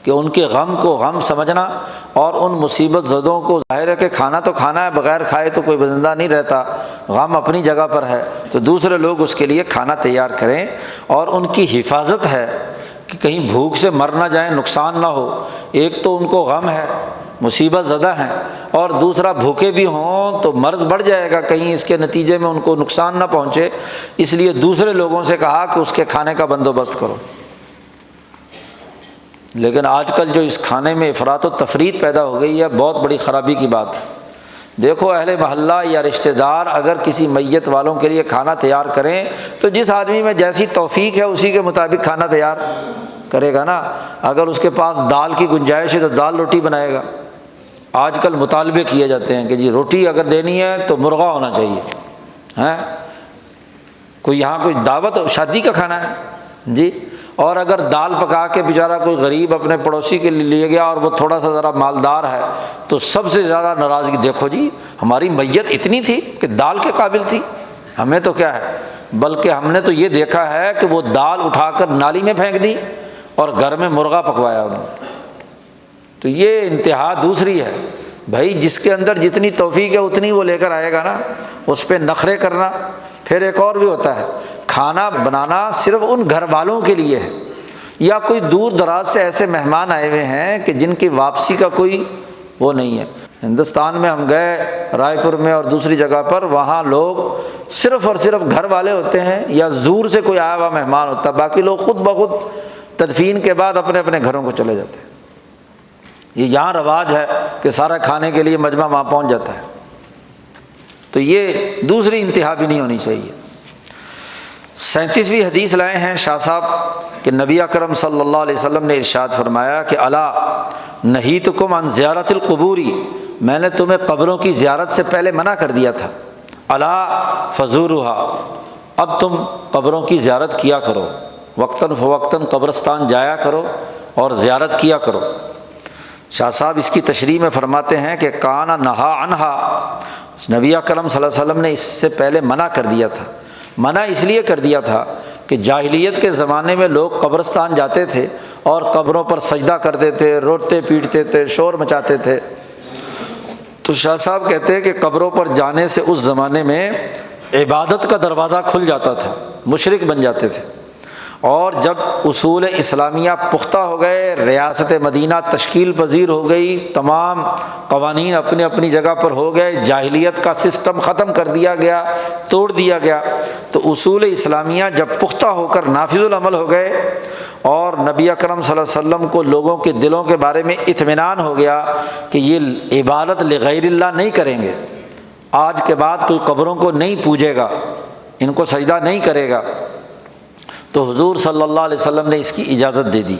کہ ان کے غم کو غم سمجھنا، اور ان مصیبت زدوں کو ظاہر ہے کہ کھانا تو کھانا ہے، بغیر کھائے تو کوئی زندہ نہیں رہتا، غم اپنی جگہ پر ہے، تو دوسرے لوگ اس کے لیے کھانا تیار کریں، اور ان کی حفاظت ہے کہ کہیں بھوک سے مر نہ جائیں، نقصان نہ ہو۔ ایک تو ان کو غم ہے، مصیبت زدہ ہیں، اور دوسرا بھوکے بھی ہوں تو مرض بڑھ جائے گا، کہیں اس کے نتیجے میں ان کو نقصان نہ پہنچے، اس لیے دوسرے لوگوں سے کہا کہ اس کے کھانے کا بندوبست کرو۔ لیکن آج کل جو اس کھانے میں افراط و تفریط پیدا ہو گئی ہے، بہت بڑی خرابی کی بات ہے۔ دیکھو اہل محلہ یا رشتہ دار اگر کسی میت والوں کے لیے کھانا تیار کریں تو جس آدمی میں جیسی توفیق ہے اسی کے مطابق کھانا تیار کرے گا نا۔ اگر اس کے پاس دال کی گنجائش ہے تو دال روٹی بنائے گا۔ آج کل مطالبے کیے جاتے ہیں کہ جی روٹی اگر دینی ہے تو مرغا ہونا چاہیے، ہیں کوئی یہاں کوئی دعوت شادی کا کھانا ہے جی، اور اگر دال پکا کے بیچارہ کوئی غریب اپنے پڑوسی کے لیے گیا اور وہ تھوڑا سا ذرا مالدار ہے تو سب سے زیادہ ناراضگی، دیکھو جی ہماری میت اتنی تھی کہ دال کے قابل تھی، ہمیں تو کیا ہے، بلکہ ہم نے تو یہ دیکھا ہے کہ وہ دال اٹھا کر نالی میں پھینک دی اور گھر میں مرغا پکوایا انہوں نے۔ تو یہ انتہا دوسری ہے، بھائی جس کے اندر جتنی توفیق ہے اتنی وہ لے کر آئے گا نا، اس پہ نخرے کرنا۔ پھر ایک اور بھی ہوتا ہے، کھانا بنانا صرف ان گھر والوں کے لیے ہے، یا کوئی دور دراز سے ایسے مہمان آئے ہوئے ہیں کہ جن کی واپسی کا کوئی وہ نہیں ہے۔ ہندوستان میں ہم گئے رائے پور میں اور دوسری جگہ پر، وہاں لوگ صرف اور صرف گھر والے ہوتے ہیں یا دور سے کوئی آیا ہوا مہمان ہوتا ہے، باقی لوگ خود بخود تدفین کے بعد اپنے اپنے گھروں کو چلے جاتے ہیں۔ یہ یہاں رواج ہے کہ سارا کھانے کے لیے مجمع وہاں پہنچ جاتا ہے، تو یہ دوسری انتہا بھی نہیں ہونی چاہیے۔ 37ویں حدیث لائے ہیں شاہ صاحب کہ نبی اکرم صلی اللہ علیہ وسلم نے ارشاد فرمایا کہ الا نہیتکم عن زیارت القبور میں نے تمہیں قبروں کی زیارت سے پہلے منع کر دیا تھا، الا فزورها، اب تم قبروں کی زیارت کیا کرو، وقتاً فوقتاً قبرستان جایا کرو اور زیارت کیا کرو۔ شاہ صاحب اس کی تشریح میں فرماتے ہیں کہ کان نہا عنہا، نبی اکرم صلی اللہ علیہ وسلم نے اس سے پہلے منع کر دیا تھا۔ منع اس لیے کر دیا تھا کہ جاہلیت کے زمانے میں لوگ قبرستان جاتے تھے اور قبروں پر سجدہ کرتے تھے، روتے پیٹتے تھے، شور مچاتے تھے۔ تو شاہ صاحب کہتے ہیں کہ قبروں پر جانے سے اس زمانے میں عبادت کا دروازہ کھل جاتا تھا، مشرک بن جاتے تھے۔ اور جب اصول اسلامیہ پختہ ہو گئے، ریاست مدینہ تشکیل پذیر ہو گئی، تمام قوانین اپنی اپنی جگہ پر ہو گئے، جاہلیت کا سسٹم ختم کر دیا گیا، توڑ دیا گیا، تو اصول اسلامیہ جب پختہ ہو کر نافذ العمل ہو گئے اور نبی اکرم صلی اللہ علیہ وسلم کو لوگوں کے دلوں کے بارے میں اطمینان ہو گیا کہ یہ عبادت لغیر اللہ نہیں کریں گے، آج کے بعد کوئی قبروں کو نہیں پوجے گا، ان کو سجدہ نہیں کرے گا، تو حضور صلی اللہ علیہ وسلم نے اس کی اجازت دے دی۔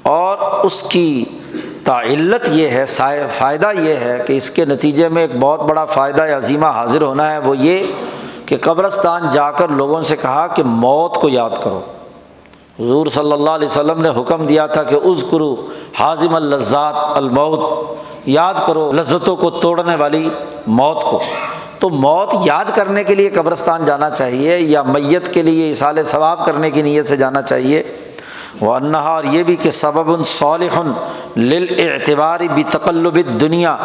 اور اس کی علت یہ ہے، فائدہ یہ ہے کہ اس کے نتیجے میں ایک بہت بڑا فائدہ عظیمہ حاضر ہونا ہے، وہ یہ کہ قبرستان جا کر لوگوں سے کہا کہ موت کو یاد کرو۔ حضور صلی اللہ علیہ وسلم نے حکم دیا تھا کہ اذکروا حازم اللذات الموت، یاد کرو لذتوں کو توڑنے والی موت کو۔ تو موت یاد کرنے کے لیے قبرستان جانا چاہیے یا میت کے لیے ایصال ثواب کرنے کی نیت سے جانا چاہیے۔ وَأَنَّهَا، اور یہ بھی کہ سبب صالح للاعتبار بتقلب الدنیا،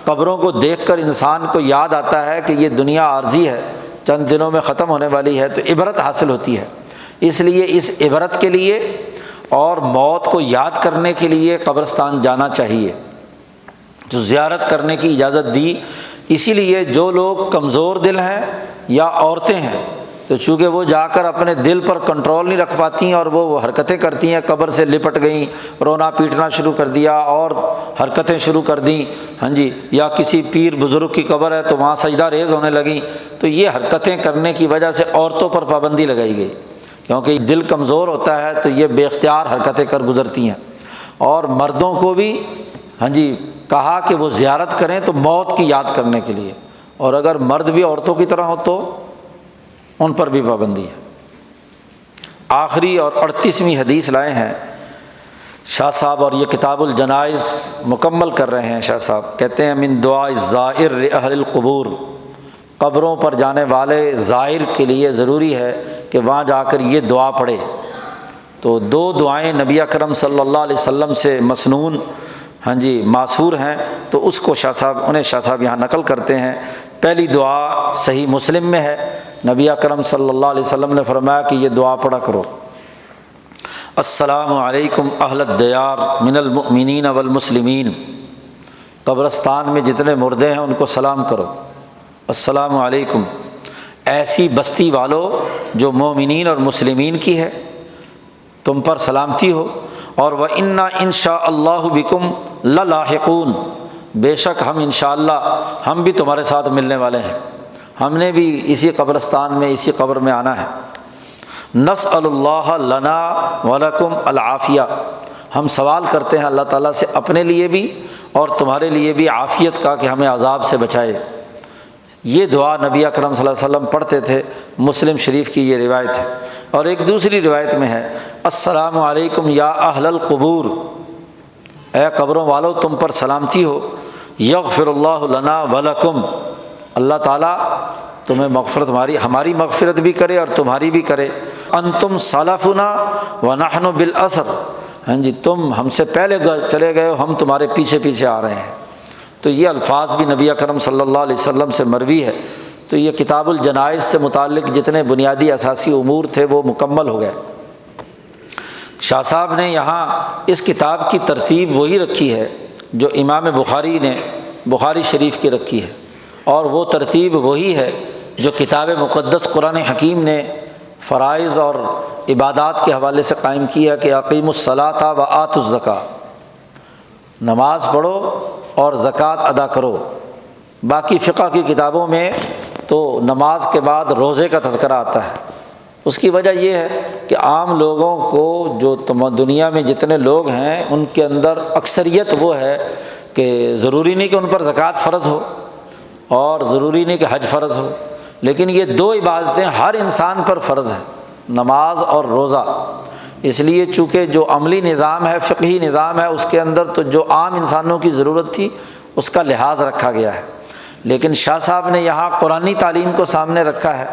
قبروں کو دیکھ کر انسان کو یاد آتا ہے کہ یہ دنیا عارضی ہے، چند دنوں میں ختم ہونے والی ہے، تو عبرت حاصل ہوتی ہے۔ اس لیے اس عبرت کے لیے اور موت کو یاد کرنے کے لیے قبرستان جانا چاہیے، جو زیارت کرنے کی اجازت دی۔ اسی لیے جو لوگ کمزور دل ہیں یا عورتیں ہیں، تو چونکہ وہ جا کر اپنے دل پر کنٹرول نہیں رکھ پاتی ہیں اور وہ حرکتیں کرتی ہیں، قبر سے لپٹ گئیں، رونا پیٹنا شروع کر دیا اور حرکتیں شروع کر دیں، ہاں جی، یا کسی پیر بزرگ کی قبر ہے تو وہاں سجدہ ریز ہونے لگیں، تو یہ حرکتیں کرنے کی وجہ سے عورتوں پر پابندی لگائی گئی، کیونکہ دل کمزور ہوتا ہے تو یہ بے اختیار حرکتیں کر گزرتی ہیں۔ اور مردوں کو بھی ہاں جی کہا کہ وہ زیارت کریں تو موت کی یاد کرنے کے لیے، اور اگر مرد بھی عورتوں کی طرح ہو تو ان پر بھی پابندی ہے۔ آخری اور 38ویں حدیث لائے ہیں شاہ صاحب، اور یہ کتاب الجنائز مکمل کر رہے ہیں شاہ صاحب۔ کہتے ہیں من دعاء الزائر لأہل القبور، قبروں پر جانے والے زائر کے لیے ضروری ہے کہ وہاں جا کر یہ دعا پڑھے۔ تو دو دعائیں نبی اکرم صلی اللہ علیہ وسلم سے مسنون ہاں جی ماثور ہیں، تو اس کو شاہ صاحب یہاں نقل کرتے ہیں۔ پہلی دعا صحیح مسلم میں ہے، نبی اکرم صلی اللہ علیہ وسلم نے فرمایا کہ یہ دعا پڑھا کرو، السلام علیکم اہل الدیار من المؤمنین والمسلمین، قبرستان میں جتنے مردے ہیں ان کو سلام کرو، السلام علیکم، ایسی بستی والو جو مومنین اور مسلمین کی ہے تم پر سلامتی ہو، اور وَإِنَّا إِن شَاءَ اللَّهُ بِكُمْ لَلَاحِقُونَ، بے شک ہم انشاءاللہ ہم بھی تمہارے ساتھ ملنے والے ہیں، ہم نے بھی اسی قبرستان میں اسی قبر میں آنا ہے۔ نسأل اللہ لنا ولکم العافیہ، ہم سوال کرتے ہیں اللہ تعالیٰ سے اپنے لیے بھی اور تمہارے لیے بھی عافیت کا، کہ ہمیں عذاب سے بچائے۔ یہ دعا نبی اکرم صلی اللہ علیہ وسلم پڑھتے تھے، مسلم شریف کی یہ روایت ہے۔ اور ایک دوسری روایت میں ہے السلام علیکم یا اہل القبور، اے قبروں والو تم پر سلامتی ہو، یغفر اللہ لنا ولکم، اللہ تعالیٰ تمہیں مغفرت ہماری مغفرت بھی کرے اور تمہاری بھی کرے، انتم سلفنا ونحن بالأثر، ہاں جی تم ہم سے پہلے چلے گئے ہو، ہم تمہارے پیچھے پیچھے آ رہے ہیں۔ تو یہ الفاظ بھی نبی اکرم صلی اللہ علیہ وسلم سے مروی ہے۔ تو یہ کتاب الجنائز سے متعلق جتنے بنیادی اساسی امور تھے وہ مکمل ہو گئے۔ شاہ صاحب نے یہاں اس کتاب کی ترتیب وہی رکھی ہے جو امام بخاری نے بخاری شریف کی رکھی ہے، اور وہ ترتیب وہی ہے جو کتاب مقدس قرآن حکیم نے فرائض اور عبادات کے حوالے سے قائم کی ہے کہ اقیموا الصلاۃ وآتوا الزکاۃ، نماز پڑھو اور زکوٰۃ ادا کرو۔ باقی فقہ کی کتابوں میں تو نماز کے بعد روزے کا تذکرہ آتا ہے۔ اس کی وجہ یہ ہے کہ عام لوگوں کو جو دنیا میں جتنے لوگ ہیں ان کے اندر اکثریت وہ ہے کہ ضروری نہیں کہ ان پر زکوٰۃ فرض ہو اور ضروری نہیں کہ حج فرض ہو، لیکن یہ دو عبادتیں ہر انسان پر فرض ہیں، نماز اور روزہ۔ اس لیے چونکہ جو عملی نظام ہے، فقہی نظام ہے، اس کے اندر تو جو عام انسانوں کی ضرورت تھی اس کا لحاظ رکھا گیا ہے، لیکن شاہ صاحب نے یہاں قرآنی تعلیم کو سامنے رکھا ہے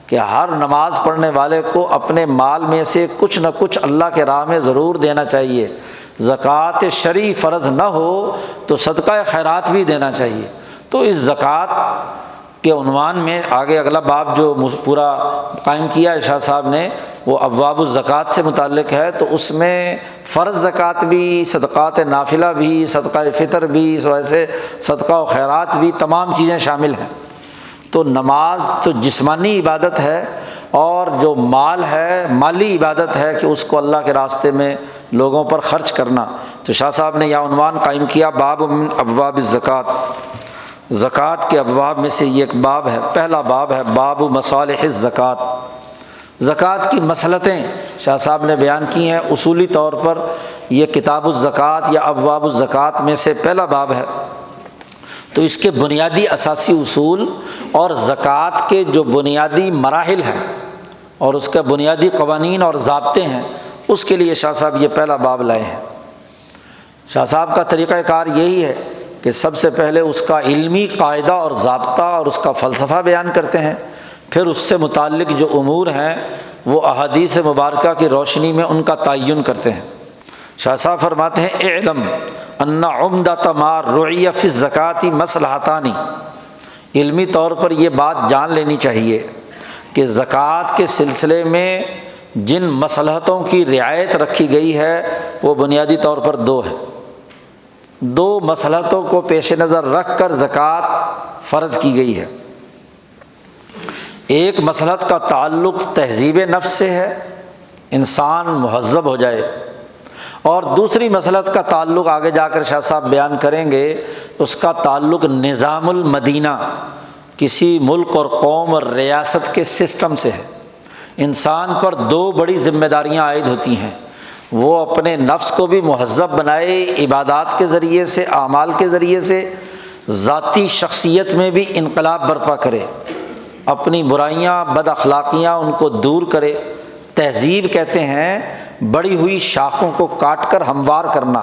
کہ ہر نماز پڑھنے والے کو اپنے مال میں سے کچھ نہ کچھ اللہ کے راہ میں ضرور دینا چاہیے۔ زکوٰۃ شرعی فرض نہ ہو تو صدقہ خیرات بھی دینا چاہیے۔ تو اس زکوٰۃ کے عنوان میں آگے اگلا باب جو پورا قائم کیا ہے شاہ صاحب نے، وہ ابواب الزکوٰۃ سے متعلق ہے، تو اس میں فرض زکوٰۃ بھی، صدقات نافلہ بھی، صدقہ فطر بھی، ویسے صدقہ و خیرات بھی، تمام چیزیں شامل ہیں۔ تو نماز تو جسمانی عبادت ہے، اور جو مال ہے مالی عبادت ہے کہ اس کو اللہ کے راستے میں لوگوں پر خرچ کرنا۔ تو شاہ صاحب نے یہ عنوان قائم کیا، باب من ابواب الزکوٰۃ، زکوٰۃ کے ابواب میں سے یہ ایک باب ہے، پہلا باب ہے باب مصالح الزکوٰۃ۔ زکوٰۃ کی مصلحتیں شاہ صاحب نے بیان کی ہیں، اصولی طور پر یہ کتاب الزکوٰۃ یا ابواب الزکوٰۃ میں سے پہلا باب ہے۔ تو اس کے بنیادی اساسی اصول اور زکوٰۃ کے جو بنیادی مراحل ہیں اور اس کے بنیادی قوانین اور ضابطے ہیں، اس کے لیے شاہ صاحب یہ پہلا باب لائے ہیں۔ شاہ صاحب کا طریقہ کار یہی ہے کہ سب سے پہلے اس کا علمی قاعدہ اور ضابطہ اور اس کا فلسفہ بیان کرتے ہیں، پھر اس سے متعلق جو امور ہیں وہ احادیث مبارکہ کی روشنی میں ان کا تعین کرتے ہیں۔ شاہ صاحب فرماتے ہیں اعلم ان عمدۃ ما رعی فی الزکوٰۃ مصلحتان، علمی طور پر یہ بات جان لینی چاہیے کہ زکوٰۃ کے سلسلے میں جن مصلحتوں کی رعایت رکھی گئی ہے وہ بنیادی طور پر دو ہیں۔ دو مصلحتوں کو پیش نظر رکھ کر زکوٰۃ فرض کی گئی ہے۔ ایک مصلحت کا تعلق تہذیب نفس سے ہے، انسان مہذب ہو جائے، اور دوسری مصلحت کا تعلق آگے جا کر شاہ صاحب بیان کریں گے، اس کا تعلق نظام المدینہ، کسی ملک اور قوم اور ریاست کے سسٹم سے ہے۔ انسان پر دو بڑی ذمہ داریاں عائد ہوتی ہیں، وہ اپنے نفس کو بھی مہذب بنائے عبادات کے ذریعے سے، اعمال کے ذریعے سے، ذاتی شخصیت میں بھی انقلاب برپا کرے، اپنی برائیاں بد اخلاقیاں ان کو دور کرے۔ تہذیب کہتے ہیں بڑی ہوئی شاخوں کو کاٹ کر ہموار کرنا۔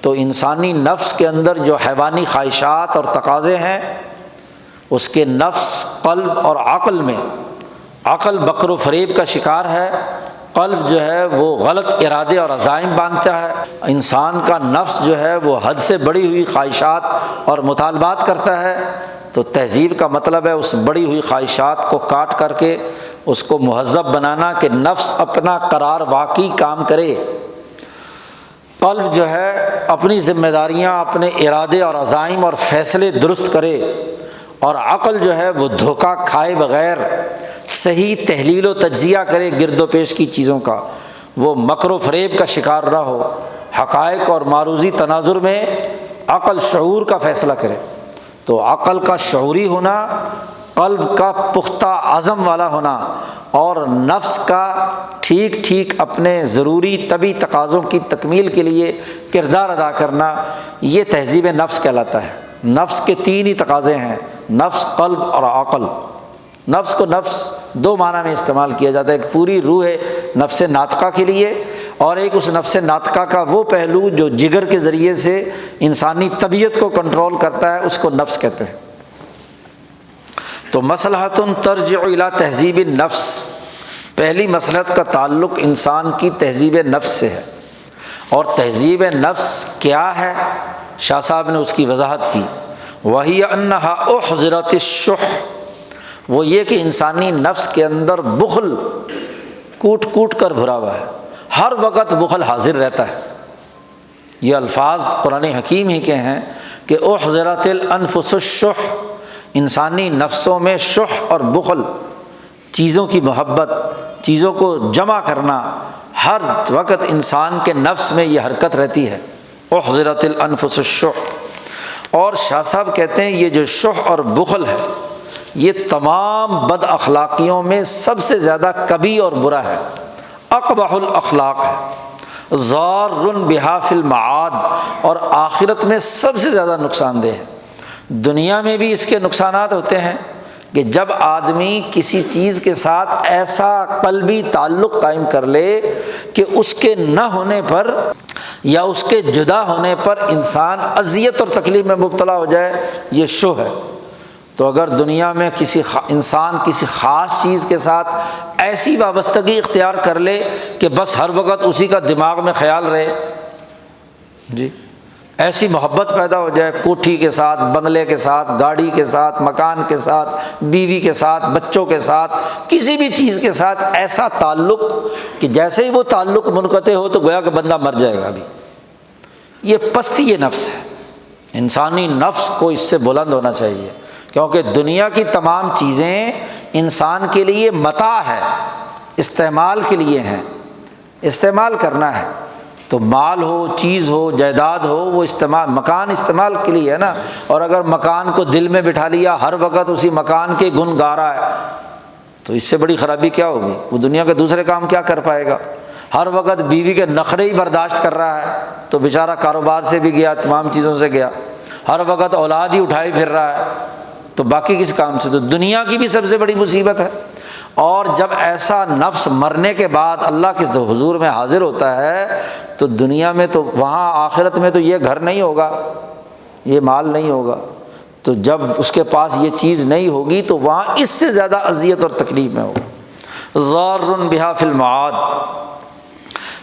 تو انسانی نفس کے اندر جو حیوانی خواہشات اور تقاضے ہیں، اس کے نفس، قلب اور عقل میں، عقل بکر و فریب کا شکار ہے، قلب جو ہے وہ غلط ارادے اور عزائم باندھتا ہے، انسان کا نفس جو ہے وہ حد سے بڑی ہوئی خواہشات اور مطالبات کرتا ہے۔ تو تہذیب کا مطلب ہے اس بڑی ہوئی خواہشات کو کاٹ کر کے اس کو مہذب بنانا کہ نفس اپنا قرار واقعی کام کرے، قلب جو ہے اپنی ذمہ داریاں، اپنے ارادے اور عزائم اور فیصلے درست کرے، اور عقل جو ہے وہ دھوکہ کھائے بغیر صحیح تحلیل و تجزیہ کرے گرد و پیش کی چیزوں کا، وہ مکر و فریب کا شکار نہ ہو، حقائق اور معروضی تناظر میں عقل شعور کا فیصلہ کرے۔ تو عقل کا شعوری ہونا، قلب کا پختہ عزم والا ہونا، اور نفس کا ٹھیک ٹھیک اپنے ضروری طبی تقاضوں کی تکمیل کے لیے کردار ادا کرنا، یہ تہذیب نفس کہلاتا ہے۔ نفس کے تین ہی تقاضے ہیں، نفس، قلب اور عقل۔ نفس کو نفس دو معنی میں استعمال کیا جاتا ہے، ایک پوری روح ہے نفس ناطقہ کے لیے، اور ایک اس نفس ناطقہ کا وہ پہلو جو جگر کے ذریعے سے انسانی طبیعت کو کنٹرول کرتا ہے، اس کو نفس کہتے ہیں۔ تو مصلحۃ ترجع الی تہذیب النفس، پہلی مصلحت کا تعلق انسان کی تہذیب نفس سے ہے۔ اور تہذیب نفس کیا ہے؟ شاہ صاحب نے اس کی وضاحت کی، وہی انہا احضرت الشح، وہ یہ کہ انسانی نفس کے اندر بخل کوٹ کوٹ کر بھرا ہوا ہے، ہر وقت بخل حاضر رہتا ہے۔ یہ الفاظ قرآن حکیم ہی کے ہیں کہ احضرت الانفس الشح، انسانی نفسوں میں شح اور بخل، چیزوں کی محبت، چیزوں کو جمع کرنا، ہر وقت انسان کے نفس میں یہ حرکت رہتی ہے، احضرت الانفس الشح۔ اور شاہ صاحب کہتے ہیں یہ جو شح اور بخل ہے، یہ تمام بد اخلاقیوں میں سب سے زیادہ کبھی اور برا ہے، اقبح الاخلاق ہے، ضار بہا فی المعاد، اور آخرت میں سب سے زیادہ نقصان دہ ہے۔ دنیا میں بھی اس کے نقصانات ہوتے ہیں کہ جب آدمی کسی چیز کے ساتھ ایسا قلبی تعلق قائم کر لے کہ اس کے نہ ہونے پر یا اس کے جدا ہونے پر انسان اذیت اور تکلیف میں مبتلا ہو جائے، یہ شو ہے۔ تو اگر دنیا میں انسان کسی خاص چیز کے ساتھ ایسی وابستگی اختیار کر لے کہ بس ہر وقت اسی کا دماغ میں خیال رہے، جی ایسی محبت پیدا ہو جائے کوٹھی کے ساتھ، بنگلے کے ساتھ، گاڑی کے ساتھ، مکان کے ساتھ، بیوی کے ساتھ، بچوں کے ساتھ، کسی بھی چیز کے ساتھ ایسا تعلق کہ جیسے ہی وہ تعلق منقطع ہو تو گویا کہ بندہ مر جائے گا۔ ابھی یہ پستی یہ نفس ہے، انسانی نفس کو اس سے بلند ہونا چاہیے، کیونکہ دنیا کی تمام چیزیں انسان کے لیے متاع ہے، استعمال کے لیے ہیں، استعمال کرنا ہے۔ تو مال ہو، چیز ہو، جائیداد ہو، وہ استعمال، مکان استعمال کے لیے ہے نا۔ اور اگر مکان کو دل میں بٹھا لیا، ہر وقت اسی مکان کے گن گا رہا ہے، تو اس سے بڑی خرابی کیا ہوگی؟ وہ دنیا کے دوسرے کام کیا کر پائے گا؟ ہر وقت بیوی کے نخرے ہی برداشت کر رہا ہے تو بیچارہ کاروبار سے بھی گیا، تمام چیزوں سے گیا۔ ہر وقت اولاد ہی اٹھائے پھر رہا ہے تو باقی کس کام سے؟ تو دنیا کی بھی سب سے بڑی مصیبت ہے۔ اور جب ایسا نفس مرنے کے بعد اللہ کے حضور میں حاضر ہوتا ہے تو دنیا میں تو وہاں آخرت میں تو یہ گھر نہیں ہوگا، یہ مال نہیں ہوگا، تو جب اس کے پاس یہ چیز نہیں ہوگی تو وہاں اس سے زیادہ اذیت اور تکلیف میں ہوگا۔ ضار بہا فی المعاد۔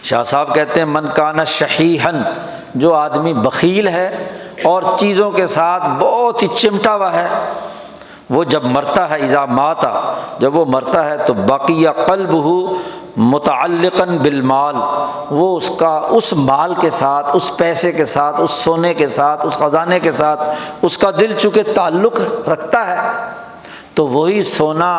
شاہ صاحب کہتے ہیں من کان شحیحا، جو آدمی بخیل ہے اور چیزوں کے ساتھ بہت ہی چمٹا ہوا ہے، وہ جب مرتا ہے، اذا ماتا، جب وہ مرتا ہے تو بقی قلبہ متعلقا بالمال، وہ اس کا اس مال کے ساتھ، اس پیسے کے ساتھ، اس سونے کے ساتھ، اس خزانے کے ساتھ اس کا دل چونکہ تعلق رکھتا ہے تو وہی سونا،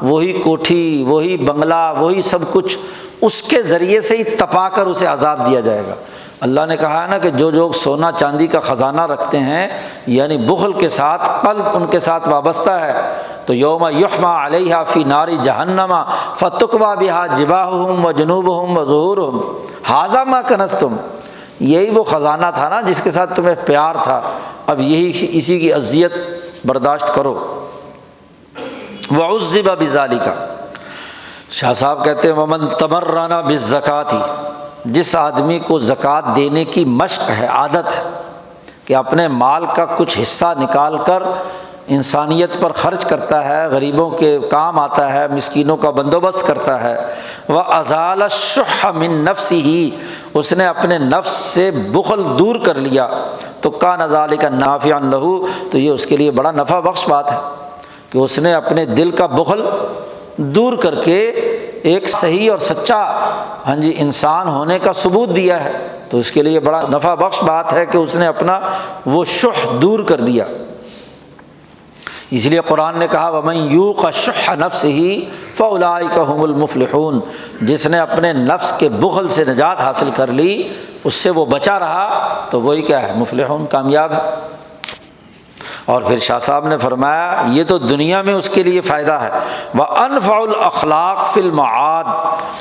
وہی کوٹھی، وہی بنگلہ، وہی سب کچھ اس کے ذریعے سے ہی تپا کر اسے عذاب دیا جائے گا۔ اللہ نے کہا ہے نا کہ جو لوگ سونا چاندی کا خزانہ رکھتے ہیں، یعنی بخل کے ساتھ قلب ان کے ساتھ وابستہ ہے، تو یوم یحمى علیہا فی نار جہنم فتکوی بہا جباہہم وجنوبہم وظہورہم ھذا ما کنزتم، یہی وہ خزانہ تھا نا جس کے ساتھ تمہیں پیار تھا، اب یہی اسی کی اذیت برداشت کرو۔ وعذب بذلک، شاہ صاحب کہتے ہیں ومن تمرن بالزکاۃ، جس آدمی کو زکوٰۃ دینے کی مشق ہے، عادت ہے کہ اپنے مال کا کچھ حصہ نکال کر انسانیت پر خرچ کرتا ہے، غریبوں کے کام آتا ہے، مسکینوں کا بندوبست کرتا ہے، وَأَزَالَ الشُّحَّ مِن نَفْسِهِ، اس نے اپنے نفس سے بخل دور کر لیا، تو كَانَ ذَلِكَ نَافِعًا لَهُ، تو یہ اس کے لیے بڑا نفع بخش بات ہے کہ اس نے اپنے دل کا بخل دور کر کے ایک صحیح اور سچا انسان ہونے کا ثبوت دیا ہے، تو اس کے لیے بڑا نفع بخش بات ہے کہ اس نے اپنا وہ شح دور کر دیا۔ اس لیے قرآن نے کہا وَمَن یوق شح نفسہ فَأُولَٰئِکَ هُمُ الْمُفْلِحُونَ، جس نے اپنے نفس کے بخل سے نجات حاصل کر لی، اس سے وہ بچا رہا تو وہی کیا ہے؟ مفلحون، کامیاب ہے۔ اور پھر شاہ صاحب نے فرمایا یہ تو دنیا میں اس کے لیے فائدہ ہے، وَأَنفَعُ الْأَخْلَاقِ فِي الْمَعَادِ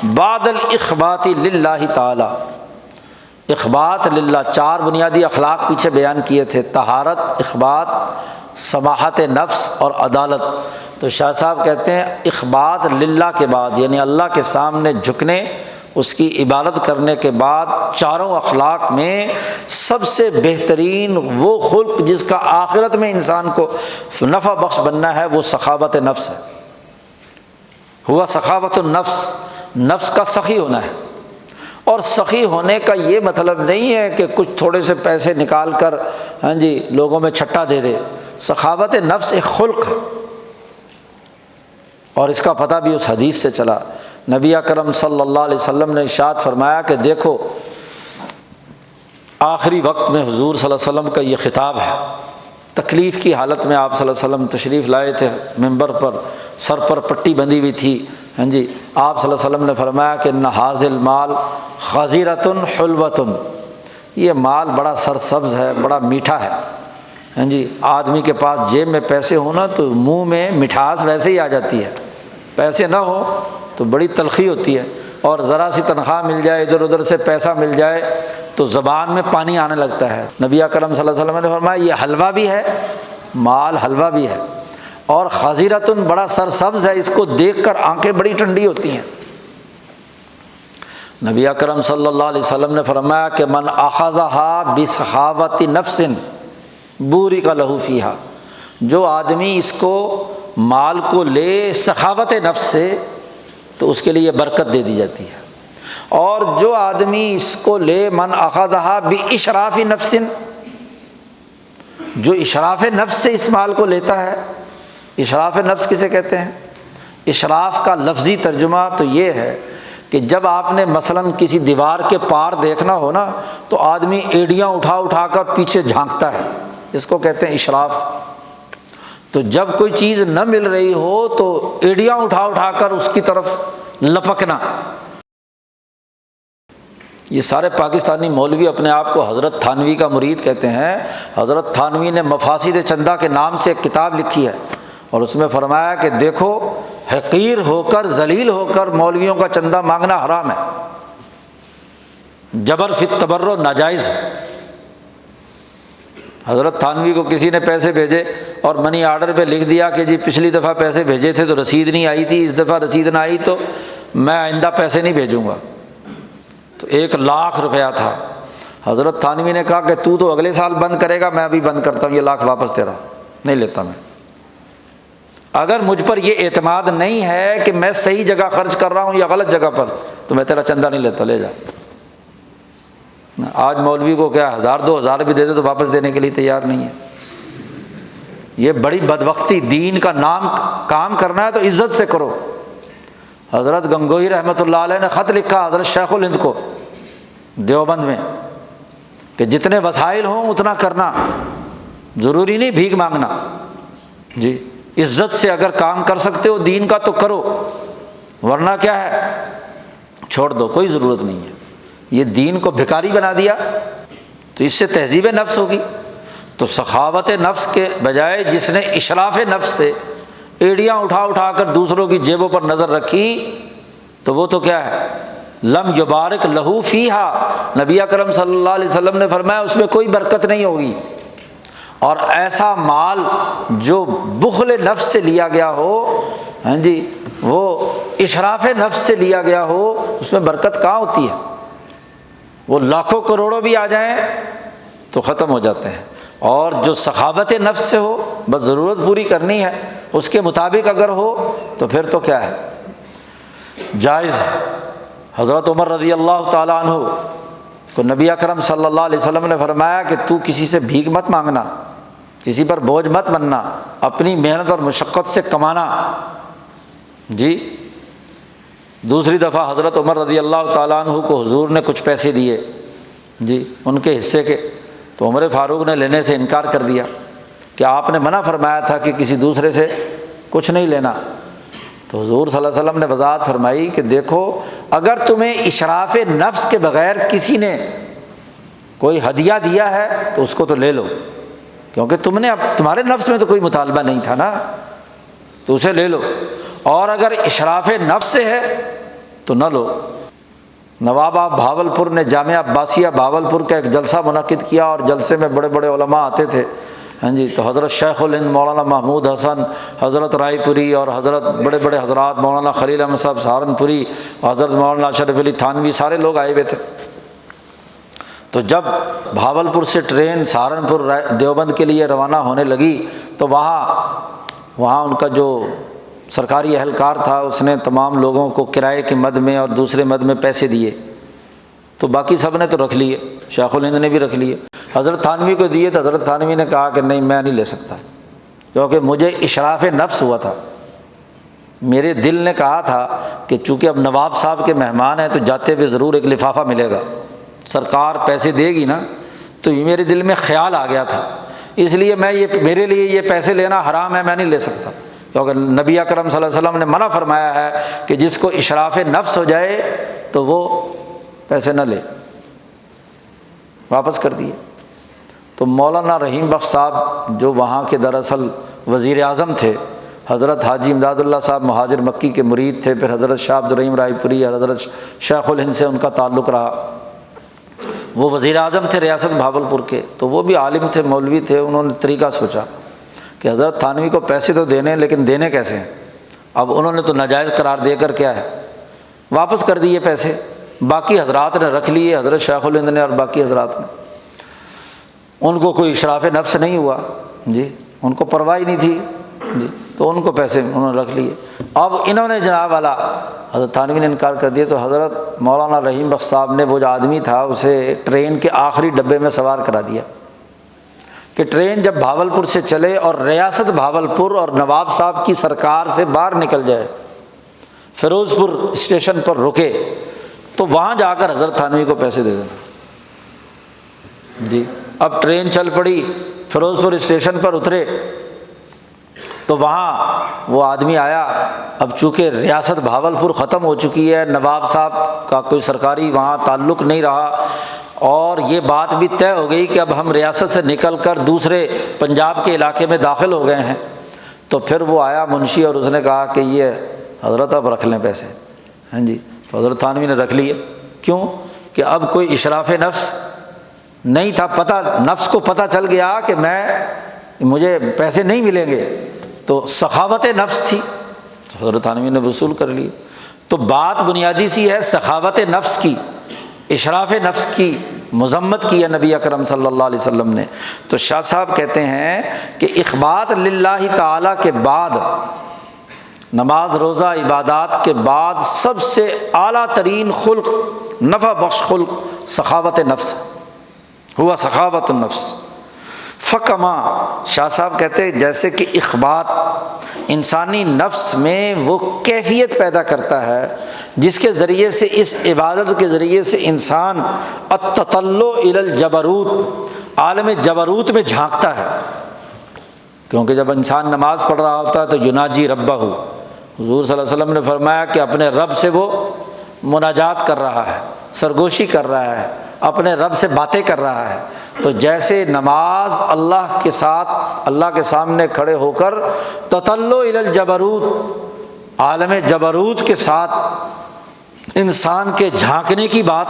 بَعْدَ الْإِخْبَاتِ لِلَّهِ تعالی۔ اخبات للہ، چار بنیادی اخلاق پیچھے بیان کیے تھے، طہارت، اخبات، سماحت نفس اور عدالت۔ تو شاہ صاحب کہتے ہیں اخبات للہ کے بعد، یعنی اللہ کے سامنے جھکنے، اس کی عبادت کرنے کے بعد چاروں اخلاق میں سب سے بہترین وہ خلق جس کا آخرت میں انسان کو نفع بخش بننا ہے، وہ سخاوت نفس ہے۔ ہوا سخاوت النفس، نفس کا سخی ہونا ہے۔ اور سخی ہونے کا یہ مطلب نہیں ہے کہ کچھ تھوڑے سے پیسے نکال کر لوگوں میں چھٹا دے دے۔ سخاوت نفس ایک خلق ہے، اور اس کا پتہ بھی اس حدیث سے چلا۔ نبی اکرم صلی اللہ علیہ وسلم نے ارشاد فرمایا کہ دیکھو آخری وقت میں حضور صلی اللہ علیہ وسلم کا یہ خطاب ہے، تکلیف کی حالت میں آپ صلی اللہ علیہ وسلم تشریف لائے تھے، منبر پر سر پر پٹی بندھی ہوئی تھی، آپ صلی اللہ علیہ وسلم نے فرمایا کہ ان ھذا المال خضرۃ حلوۃ، یہ مال بڑا سرسبز ہے، بڑا میٹھا ہے۔ آدمی کے پاس جیب میں پیسے ہونا تو منہ میں مٹھاس ویسے ہی آ جاتی ہے، پیسے نہ ہو تو بڑی تلخی ہوتی ہے۔ اور ذرا سی تنخواہ مل جائے، ادھر ادھر سے پیسہ مل جائے تو زبان میں پانی آنے لگتا ہے۔ نبی اکرم صلی اللہ علیہ وسلم نے فرمایا یہ حلوہ بھی ہے، مال حلوہ بھی ہے، اور خضیرۃ بڑا سرسبز ہے، اس کو دیکھ کر آنکھیں بڑی ٹھنڈی ہوتی ہیں۔ نبی اکرم صلی اللہ علیہ وسلم نے فرمایا کہ من اخذها بسخاوۃ نفس بورک لہ فیہا، جو آدمی اس کو مال کو لے سخاوت نفس سے تو اس کے لیے برکت دے دی جاتی ہے، اور جو آدمی اس کو لے من اخذها باشراف نفس، جو اشراف نفس سے اس مال کو لیتا ہے۔ اشراف نفس کسے کہتے ہیں؟ اشراف کا لفظی ترجمہ تو یہ ہے کہ جب آپ نے مثلاً کسی دیوار کے پار دیکھنا ہو نا تو آدمی ایڑیاں اٹھا اٹھا کر پیچھے جھانکتا ہے، اس کو کہتے ہیں اشراف۔ تو جب کوئی چیز نہ مل رہی ہو تو ایڑیاں اٹھا اٹھا کر اس کی طرف لپکنا۔ یہ سارے پاکستانی مولوی اپنے آپ کو حضرت تھانوی کا مرید کہتے ہیں۔ حضرت تھانوی نے مفاسد چندہ کے نام سے ایک کتاب لکھی ہے، اور اس میں فرمایا کہ دیکھو حقیر ہو کر ذلیل ہو کر مولویوں کا چندہ مانگنا حرام ہے، جبر فی التبرع ناجائز ہے۔ حضرت تھانوی کو کسی نے پیسے بھیجے اور منی آرڈر پہ لکھ دیا کہ جی پچھلی دفعہ پیسے بھیجے تھے تو رسید نہیں آئی تھی، اس دفعہ رسید نہ آئی تو میں آئندہ پیسے نہیں بھیجوں گا، تو 1,00,000 روپیہ تھا۔ حضرت تھانوی نے کہا کہ تو اگلے سال بند کرے گا، میں ابھی بند کرتا ہوں، یہ 1,00,000 واپس تیرا نہیں لیتا میں۔ اگر مجھ پر یہ اعتماد نہیں ہے کہ میں صحیح جگہ خرچ کر رہا ہوں یا غلط جگہ پر تو میں تیرا چندہ نہیں لیتا، لے جا۔ آج مولوی کو کیا 1,000-2,000 بھی دے دے تو واپس دینے کے لیے تیار نہیں ہے۔ یہ بڑی بدبختی، دین کا نام کام کرنا ہے تو عزت سے کرو۔ حضرت گنگوہی رحمۃ اللہ علیہ نے خط لکھا حضرت شیخ الہند کو دیوبند میں کہ جتنے وسائل ہوں اتنا کرنا، ضروری نہیں بھیک مانگنا، جی عزت سے اگر کام کر سکتے ہو دین کا تو کرو، ورنہ کیا ہے چھوڑ دو، کوئی ضرورت نہیں ہے۔ یہ دین کو بھکاری بنا دیا تو اس سے تہذیب نفس ہوگی۔ تو سخاوت نفس کے بجائے جس نے اشراف نفس سے ایڑیاں اٹھا اٹھا کر دوسروں کی جیبوں پر نظر رکھی تو وہ تو کیا ہے لم یبارک لہو فیہا، نبی اکرم صلی اللہ علیہ وسلم نے فرمایا اس میں کوئی برکت نہیں ہوگی۔ اور ایسا مال جو بخل نفس سے لیا گیا ہو، ہاں جی وہ اشراف نفس سے لیا گیا ہو، اس میں برکت کہاں ہوتی ہے؟ وہ لاکھوں کروڑوں بھی آ جائیں تو ختم ہو جاتے ہیں۔ اور جو سخاوت نفس سے ہو، بس ضرورت پوری کرنی ہے، اس کے مطابق اگر ہو تو پھر تو کیا ہے جائز ہے۔ حضرت عمر رضی اللہ تعالیٰ عنہ کو نبی اکرم صلی اللہ علیہ وسلم نے فرمایا کہ تو کسی سے بھیک مت مانگنا، کسی پر بوجھ مت بننا، اپنی محنت اور مشقت سے کمانا۔ جی دوسری دفعہ حضرت عمر رضی اللہ تعالیٰ عنہ کو حضور نے کچھ پیسے دیے، جی ان کے حصے کے، تو عمر فاروق نے لینے سے انکار کر دیا کہ آپ نے منع فرمایا تھا کہ کسی دوسرے سے کچھ نہیں لینا۔ تو حضور صلی اللہ علیہ وسلم نے وضاحت فرمائی کہ دیکھو اگر تمہیں اشراف نفس کے بغیر کسی نے کوئی ہدیہ دیا ہے تو اس کو تو لے لو، کیونکہ تم نے اب تمہارے نفس میں تو کوئی مطالبہ نہیں تھا نا، تو اسے لے لو۔ اور اگر اشراف نفس سے ہے تو نہ لو۔ نواب بھاولپور نے جامعہ عباسیہ بھاولپور کا ایک جلسہ منعقد کیا، اور جلسے میں بڑے بڑے علماء آتے تھے، ہاں جی تو حضرت شیخ الہند مولانا محمود حسن، حضرت رائے پوری، اور حضرت بڑے بڑے حضرات مولانا خلیل احمد صاحب سہارنپوری، حضرت مولانا اشرف علی تھانوی، سارے لوگ آئے ہوئے تھے۔ تو جب بھاولپور سے ٹرین سہارنپور دیوبند کے لیے روانہ ہونے لگی تو وہاں ان کا جو سرکاری اہلکار تھا اس نے تمام لوگوں کو کرائے کے مد میں اور دوسرے مد میں پیسے دیے، تو باقی سب نے تو رکھ لیے، شیخ الہند نے بھی رکھ لیے۔ حضرت تھانوی کو دیے تو حضرت تھانوی نے کہا کہ نہیں میں نہیں لے سکتا، کیونکہ مجھے اشراف نفس ہوا تھا، میرے دل نے کہا تھا کہ چونکہ اب نواب صاحب کے مہمان ہیں تو جاتے ہوئے ضرور ایک لفافہ ملے گا، سرکار پیسے دے گی نا، تو یہ میرے دل میں خیال آ گیا تھا، اس لیے میرے لیے یہ پیسے لینا حرام ہے، میں نہیں لے سکتا، کیونکہ نبی اکرم صلی اللہ علیہ وسلم نے منع فرمایا ہے کہ جس کو اشراف نفس ہو جائے تو وہ پیسے نہ لے، واپس کر دیے۔ تو مولانا رحیم بخش صاحب جو وہاں کے دراصل وزیر اعظم تھے، حضرت حاجی امداد اللہ صاحب مہاجر مکی کے مرید تھے، پھر حضرت شاہ عبد الرحیم رائے پوری، حضرت شیخ الہند سے ان کا تعلق رہا۔ وہ وزیر اعظم تھے ریاست بھاولپور کے، تو وہ بھی عالم تھے، مولوی تھے۔ انہوں نے طریقہ سوچا کہ حضرت تھانوی کو پیسے تو دینے ہیں، لیکن دینے کیسے ہیں؟ اب انہوں نے تو ناجائز قرار دے کر کیا ہے واپس کر دیے پیسے، باقی حضرات نے رکھ لیے، حضرت شیخ الہند نے اور باقی حضرات نے۔ ان کو کوئی اشراف نفس نہیں ہوا جی، ان کو پرواہ نہیں تھی جی، تو ان کو پیسے انہوں نے رکھ لیے۔ اب انہوں نے جناب والا حضرت تھانوی نے انکار کر دیا، تو حضرت مولانا رحیم بخش صاحب نے وہ جو آدمی تھا اسے ٹرین کے آخری ڈبے میں سوار کرا دیا کہ ٹرین جب بھاولپور سے چلے اور ریاست بھاولپور اور نواب صاحب کی سرکار سے باہر نکل جائے، فیروز پور اسٹیشن پر رکے، تو وہاں جا کر حضرت تھانوی کو پیسے دے دینا جی۔ اب ٹرین چل پڑی، فیروز پور اسٹیشن پر اترے تو وہاں وہ آدمی آیا۔ اب چونکہ ریاست بھاولپور ختم ہو چکی ہے، نواب صاحب کا کوئی سرکاری وہاں تعلق نہیں رہا، اور یہ بات بھی طے ہو گئی کہ اب ہم ریاست سے نکل کر دوسرے پنجاب کے علاقے میں داخل ہو گئے ہیں، تو پھر وہ آیا منشی اور اس نے کہا کہ یہ حضرت اب رکھ لیں پیسے، ہاں جی۔ تو حضرت تھانوی نے رکھ لیے، کیوں کہ اب کوئی اشراف نفس نہیں تھا، پتہ نفس کو پتہ چل گیا کہ مجھے پیسے نہیں ملیں گے، تو سخاوت نفس تھی، تو حضرت تھانوی نے وصول کر لیے۔ تو بات بنیادی سی ہے، سخاوت نفس کی، اشراف نفس کی مذمت کی ہے نبی اکرم صلی اللہ علیہ وسلم نے۔ تو شاہ صاحب کہتے ہیں کہ اخبات للہ تعالیٰ کے بعد، نماز روزہ عبادات کے بعد سب سے اعلیٰ ترین خلق، نفع بخش خلق سخاوت نفس ہوا، سخاوت النفس۔ فکما، شاہ صاحب کہتے ہیں جیسے کہ اخبات انسانی نفس میں وہ کیفیت پیدا کرتا ہے جس کے ذریعے سے، اس عبادت کے ذریعے سے انسان التطلع الی الجبروت، عالم جبروت میں جھانکتا ہے۔ کیونکہ جب انسان نماز پڑھ رہا ہوتا ہے تو یناجی ربہ، حضور صلی اللہ علیہ وسلم نے فرمایا کہ اپنے رب سے وہ مناجات کر رہا ہے، سرگوشی کر رہا ہے، اپنے رب سے باتیں کر رہا ہے۔ تو جیسے نماز اللہ کے ساتھ، اللہ کے سامنے کھڑے ہو کر تطلع الی الجبروت، عالم جبروت کے ساتھ انسان کے جھانکنے کی بات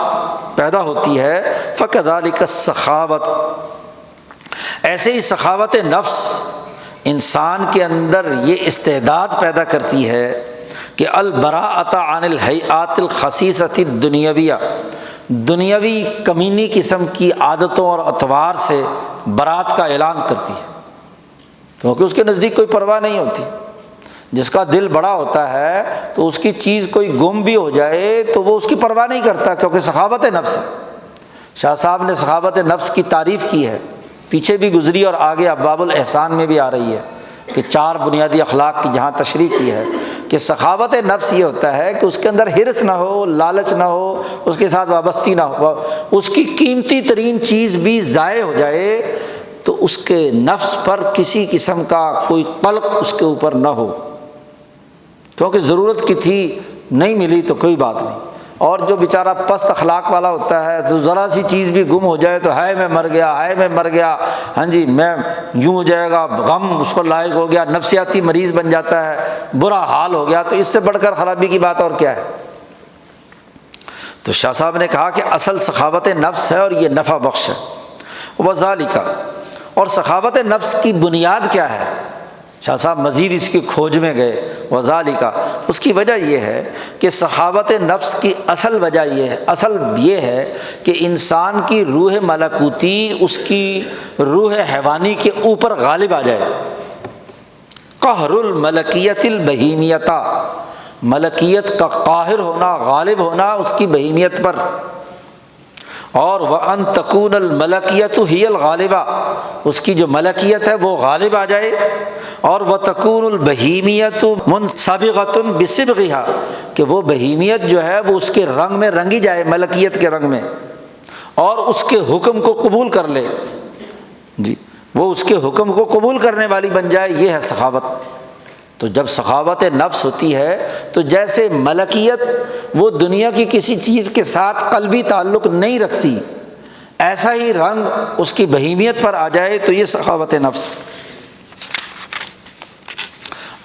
پیدا ہوتی ہے، فکذالک السخاوت، ایسے ہی سخاوت نفس انسان کے اندر یہ استعداد پیدا کرتی ہے کہ البراءۃ عن الہیئات الخسیسۃ الدنیویہ، دنیاوی کمینی قسم کی عادتوں اور اطوار سے برات کا اعلان کرتی ہے، کیونکہ اس کے نزدیک کوئی پرواہ نہیں ہوتی۔ جس کا دل بڑا ہوتا ہے تو اس کی چیز کوئی گم بھی ہو جائے تو وہ اس کی پرواہ نہیں کرتا، کیونکہ سخاوت نفس ہے۔ شاہ صاحب نے سخاوت نفس کی تعریف کی ہے، پیچھے بھی گزری اور آگے ابواب الاحسان میں بھی آ رہی ہے کہ 4 بنیادی اخلاق کی جہاں تشریح کی ہے کہ سخاوت نفس یہ ہوتا ہے کہ اس کے اندر حرص نہ ہو، لالچ نہ ہو، اس کے ساتھ وابستی نہ ہو، اس کی قیمتی ترین چیز بھی ضائع ہو جائے تو اس کے نفس پر کسی قسم کا کوئی قلق اس کے اوپر نہ ہو، کیونکہ ضرورت کی تھی، نہیں ملی تو کوئی بات نہیں۔ اور جو بیچارہ پست اخلاق والا ہوتا ہے تو ذرا سی چیز بھی گم ہو جائے تو ہائے میں مر گیا، ہائے میں مر گیا، ہاں جی میں یوں ہو جائے گا، غم اس پر لائق ہو گیا، نفسیاتی مریض بن جاتا ہے، برا حال ہو گیا، تو اس سے بڑھ کر خرابی کی بات اور کیا ہے۔ تو شاہ صاحب نے کہا کہ اصل سخاوت نفس ہے اور یہ نفع بخش ہے۔ وذالک، اور سخاوت نفس کی بنیاد کیا ہے؟ شاہ صاحب مزید اس کی کھوج میں گئے۔ وذالک، اس کی وجہ یہ ہے کہ سخاوت نفس کی اصل وجہ یہ ہے کہ انسان کی روح ملکوتی اس کی روح حیوانی کے اوپر غالب آ جائے۔ قہر الملکیت البہیمیۃ، ملکیت کا قاہر ہونا، غالب ہونا اس کی بہیمیت پر، اور وَأَن تَكُونَ الْمَلَكِيَّةُ هِيَ الْغَالِبَةُ، اس کی جو ملکیت ہے وہ غالب آ جائے، اور وَتَكُونُ الْبَهِيمِيَّةُ مُنْصَبِغَةٌ بِصِبْغِهَا، کہ وہ بہیمیت جو ہے وہ اس کے رنگ میں رنگی جائے، ملکیت کے رنگ میں، اور اس کے حکم کو قبول کر لے جی، وہ اس کے حکم کو قبول کرنے والی بن جائے، یہ ہے سخاوت۔ تو جب سخاوت نفس ہوتی ہے تو جیسے ملکیت وہ دنیا کی کسی چیز کے ساتھ قلبی تعلق نہیں رکھتی، ایسا ہی رنگ اس کی بہیمیت پر آ جائے تو یہ سخاوت نفس۔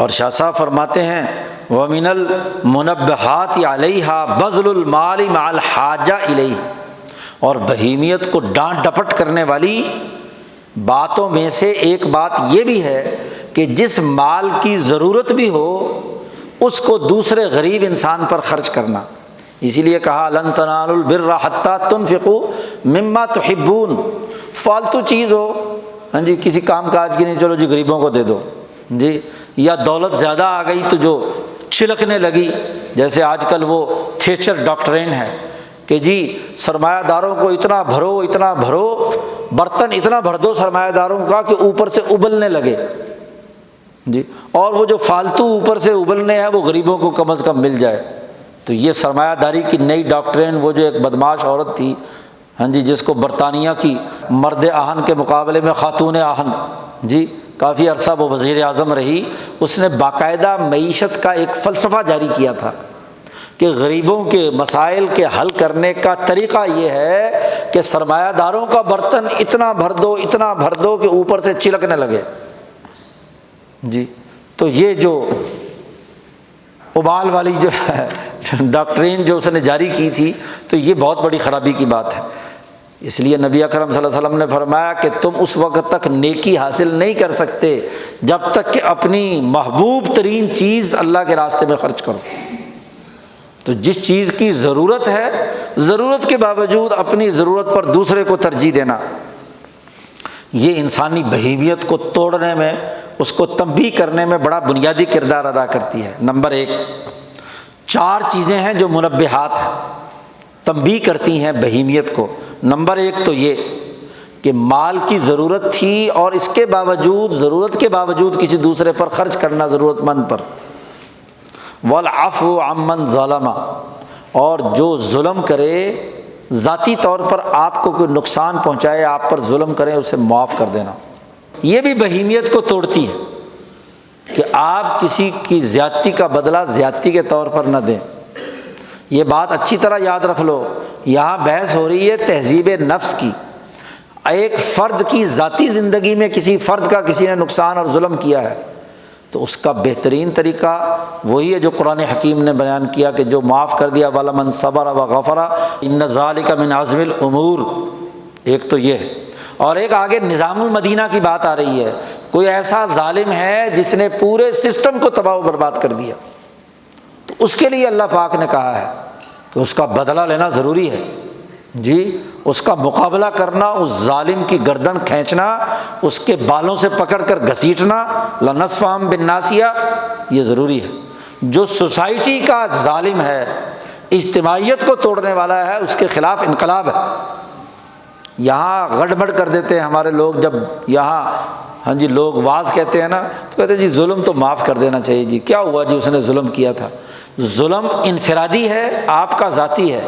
اور شاہ صاحب فرماتے ہیں وَمِنَ الْمُنَبَّهَاتِ عَلَيْهَا بَذْلُ الْمَالِ مَعَ الْحَاجَةِ إِلَيْهِ، اور بہیمیت کو ڈانٹ ڈپٹ کرنے والی باتوں میں سے ایک بات یہ بھی ہے کہ جس مال کی ضرورت بھی ہو اس کو دوسرے غریب انسان پر خرچ کرنا۔ اسی لیے کہا لَن تَنَالُوا الْبِرَّ حَتَّىٰ تُنْفِقُوا مِمَّا تُحِبُّونَ، فالتو چیز ہو، ہاں جی، کسی کام کاج کی نہیں، چلو جی غریبوں کو دے دو جی، یا دولت زیادہ آ گئی تو جو چھلکنے لگی، جیسے آج کل وہ تھیچر ڈاکٹرین ہے کہ جی سرمایہ داروں کو اتنا بھرو اتنا بھرو، برتن اتنا بھر دو سرمایہ داروں کا کہ اوپر سے ابلنے لگے جی، اور وہ جو فالتو اوپر سے ابلنے ہیں وہ غریبوں کو کم از کم مل جائے۔ تو یہ سرمایہ داری کی نئی ڈاکٹرین، وہ جو ایک بدماش عورت تھی ہاں جی، جس کو برطانیہ کی مرد آہن کے مقابلے میں خاتون آہن جی، کافی عرصہ وہ وزیر اعظم رہی، اس نے باقاعدہ معیشت کا ایک فلسفہ جاری کیا تھا کہ غریبوں کے مسائل کے حل کرنے کا طریقہ یہ ہے کہ سرمایہ داروں کا برتن اتنا بھر دو اتنا بھر دو کہ اوپر سے چھلکنے لگے جی۔ تو یہ جو ابال والی جو ہے ڈاکٹرین جو اس نے جاری کی تھی، تو یہ بہت بڑی خرابی کی بات ہے۔ اس لیے نبی اکرم صلی اللہ علیہ وسلم نے فرمایا کہ تم اس وقت تک نیکی حاصل نہیں کر سکتے جب تک کہ اپنی محبوب ترین چیز اللہ کے راستے میں خرچ کرو۔ تو جس چیز کی ضرورت ہے، ضرورت کے باوجود اپنی ضرورت پر دوسرے کو ترجیح دینا، یہ انسانی بہیمیت کو توڑنے میں، اس کو تنبیہ کرنے میں بڑا بنیادی کردار ادا کرتی ہے۔ نمبر ایک، 4 چیزیں ہیں جو منبہات ہیں، تنبیہ کرتی ہیں بہیمیت کو۔ نمبر ایک تو یہ کہ مال کی ضرورت تھی اور اس کے باوجود، ضرورت کے باوجود کسی دوسرے پر خرچ کرنا، ضرورت مند پر۔ وَالْعَفْوُ عَمَّنْ ظَلَمَ، اور جو ظلم کرے، ذاتی طور پر آپ کو کوئی نقصان پہنچائے، آپ پر ظلم کریں، اسے معاف کر دینا۔ یہ بھی بہیمیت کو توڑتی ہے کہ آپ کسی کی زیادتی کا بدلہ زیادتی کے طور پر نہ دیں۔ یہ بات اچھی طرح یاد رکھ لو، یہاں بحث ہو رہی ہے تہذیب نفس کی۔ ایک فرد کی ذاتی زندگی میں کسی فرد کا کسی نے نقصان اور ظلم کیا ہے تو اس کا بہترین طریقہ وہی ہے جو قرآن حکیم نے بیان کیا کہ جو معاف کر دیا، وَلَمَنْ صَبَرَ وَغَفَرَ إِنَّ ذَلِكَ مِنْ عَزْمِ الْأُمُورِ۔ ایک تو یہ ہے، اور ایک آگے نظام المدینہ کی بات آ رہی ہے۔ کوئی ایسا ظالم ہے جس نے پورے سسٹم کو تباہ و برباد کر دیا، تو اس کے لیے اللہ پاک نے کہا ہے کہ اس کا بدلہ لینا ضروری ہے جی، اس کا مقابلہ کرنا، اس ظالم کی گردن کھینچنا، اس کے بالوں سے پکڑ کر گھسیٹنا، لَنَصْفَهُمْ بِالنَّاصِيَةِ، یہ ضروری ہے۔ جو سوسائٹی کا ظالم ہے، اجتماعیت کو توڑنے والا ہے، اس کے خلاف انقلاب ہے۔ یہاں گڑبڑ کر دیتے ہیں ہمارے لوگ، جب یہاں ہاں جی لوگ واز کہتے ہیں نا تو کہتے ہیں جی ظلم تو معاف کر دینا چاہیے، جی کیا ہوا جی اس نے ظلم کیا تھا۔ ظلم انفرادی ہے، آپ کا ذاتی ہے،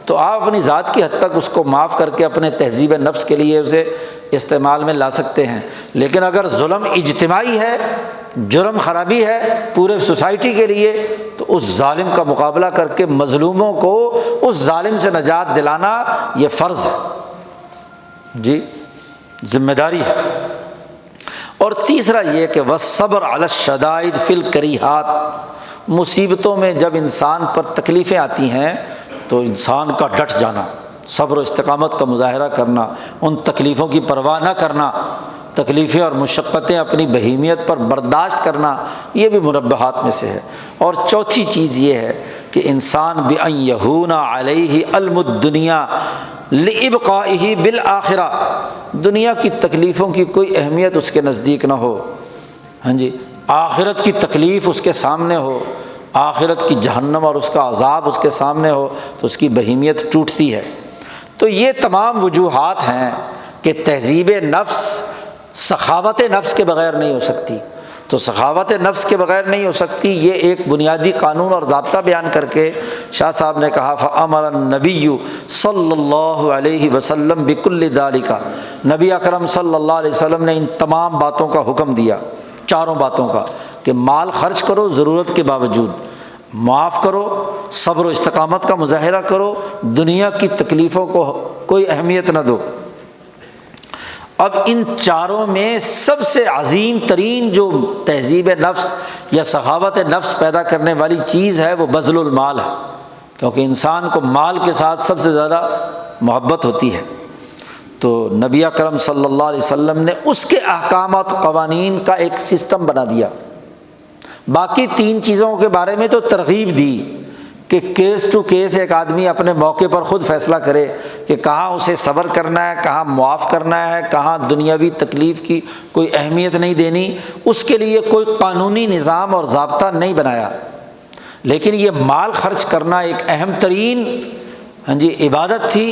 تو آپ اپنی ذات کی حد تک اس کو معاف کر کے اپنے تہذیب نفس کے لیے اسے استعمال میں لا سکتے ہیں۔ لیکن اگر ظلم اجتماعی ہے، جرم خرابی ہے پورے سوسائٹی کے لیے، تو اس ظالم کا مقابلہ کر کے مظلوموں کو اس ظالم سے نجات دلانا یہ فرض ہے جی، ذمہ داری ہے۔ اور تیسرا یہ کہ وَالصَّبْرُ عَلَى الشَّدَائِدِ فِي الْكَرِيهَاتِ، مصیبتوں میں جب انسان پر تکلیفیں آتی ہیں تو انسان کا ڈٹ جانا، صبر و استقامت کا مظاہرہ کرنا، ان تکلیفوں کی پرواہ نہ کرنا، تکلیفیں اور مشقتیں اپنی بہیمیت پر برداشت کرنا، یہ بھی منبہات میں سے ہے۔ اور چوتھی چیز یہ ہے کہ انسان بِأَن يَهُونَ عَلَيْهِ عَلْمُ الدُّنْيَا لِإِبْقَائِهِ بِالْآخِرَةِ، دنیا کی تکلیفوں کی کوئی اہمیت اس کے نزدیک نہ ہو، ہاں جی، آخرت کی تکلیف اس کے سامنے ہو، آخرت کی جہنم اور اس کا عذاب اس کے سامنے ہو تو اس کی بہیمیت ٹوٹتی ہے۔ تو یہ تمام وجوہات ہیں کہ تہذیب نفس سخاوت نفس کے بغیر نہیں ہو سکتی۔ تو سخاوت نفس کے بغیر نہیں ہو سکتی، یہ ایک بنیادی قانون اور ضابطہ بیان کر کے شاہ صاحب نے کہا فَأَمَرَ النَّبِيُّ صلی اللہ علیہ وسلم بِكُلِّ ذَلِكَ، نبی اکرم صلی اللہ علیہ وسلم نے ان تمام باتوں کا حکم دیا، چاروں باتوں کا، کہ مال خرچ کرو ضرورت کے باوجود، معاف کرو، صبر و استقامت کا مظاہرہ کرو، دنیا کی تکلیفوں کو کوئی اہمیت نہ دو۔ اب ان چاروں میں سب سے عظیم ترین جو تہذیب نفس یا سخاوت نفس پیدا کرنے والی چیز ہے وہ بذل المال ہے، کیونکہ انسان کو مال کے ساتھ سب سے زیادہ محبت ہوتی ہے۔ تو نبی اکرم صلی اللہ علیہ وسلم نے اس کے احکامات قوانین کا ایک سسٹم بنا دیا۔ باقی تین چیزوں کے بارے میں تو ترغیب دی کہ کیس ٹو کیس ایک آدمی اپنے موقع پر خود فیصلہ کرے کہ کہاں اسے صبر کرنا ہے، کہاں معاف کرنا ہے، کہاں دنیاوی تکلیف کی کوئی اہمیت نہیں دینی، اس کے لیے کوئی قانونی نظام اور ضابطہ نہیں بنایا۔ لیکن یہ مال خرچ کرنا ایک اہم ترین عبادت تھی،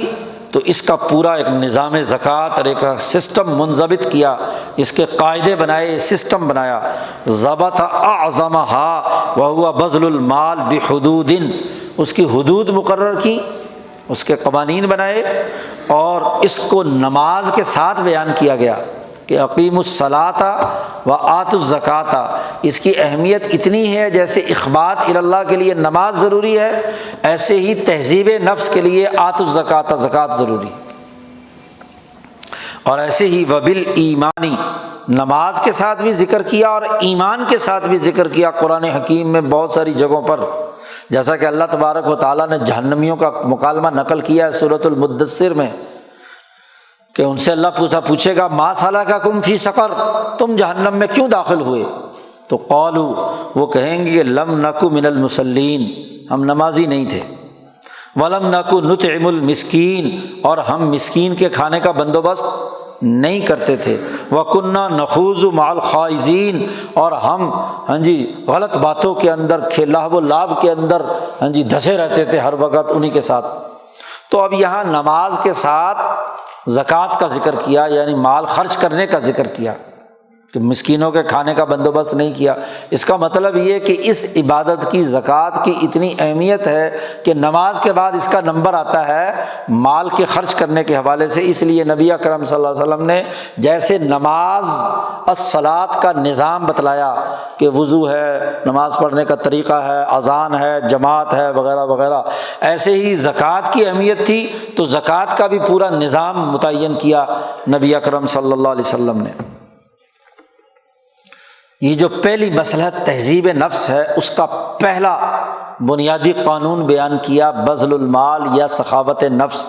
تو اس کا پورا ایک نظام زکوٰۃ اور ایک سسٹم منضبط کیا، اس کے قاعدے بنائے، سسٹم بنایا۔ ضبط اعظمها وهو بذل المال بحدود، اس کی حدود مقرر کی، اس کے قوانین بنائے، اور اس کو نماز کے ساتھ بیان کیا گیا کہ اقیموا الصلاۃ وآتوا الزکاۃ۔ اس کی اہمیت اتنی ہے جیسے اخبات الی اللہ کے لیے نماز ضروری ہے، ایسے ہی تہذیب نفس کے لیے آتوا الزکاۃ، زکوٰۃ ضروری ہے۔ اور ایسے ہی وبالایمانی، نماز کے ساتھ بھی ذکر کیا اور ایمان کے ساتھ بھی ذکر کیا قرآن حکیم میں بہت ساری جگہوں پر، جیسا کہ اللہ تبارک و تعالیٰ نے جہنمیوں کا مکالمہ نقل کیا ہے سورۃ المدثر میں، کہ ان سے اللہ پوچھے گا ما سلککم فی سقر، تم جہنم میں کیوں داخل ہوئے؟ تو قالوا، وہ کہیں گے لم نک من المصلین، ہم نمازی نہیں تھے، ولم نک نطعم المسکین، اور ہم مسکین کے کھانے کا بندوبست نہیں کرتے تھے، وکنا نخوض مع الخائضین، اور ہم غلط باتوں کے اندر، لہو و لعب کے اندر دھسے رہتے تھے ہر وقت انہی کے ساتھ۔ تو اب یہاں نماز کے ساتھ زکوٰۃ کا ذکر کیا، یعنی مال خرچ کرنے کا ذکر کیا کہ مسکینوں کے کھانے کا بندوبست نہیں کیا۔ اس کا مطلب یہ کہ اس عبادت کی، زکوٰۃ کی اتنی اہمیت ہے کہ نماز کے بعد اس کا نمبر آتا ہے مال کے خرچ کرنے کے حوالے سے۔ اس لیے نبی اکرم صلی اللہ علیہ وسلم نے جیسے نماز الصلاۃ کا نظام بتلایا کہ وضو ہے، نماز پڑھنے کا طریقہ ہے، اذان ہے، جماعت ہے، وغیرہ وغیرہ، ایسے ہی زکوٰۃ کی اہمیت تھی تو زکوٰۃ کا بھی پورا نظام متعین کیا نبی اکرم صلی اللہ علیہ وسلم نے۔ یہ جو پہلی مسئلہ تہذیب نفس ہے، اس کا پہلا بنیادی قانون بیان کیا بذل المال یا سخاوت نفس۔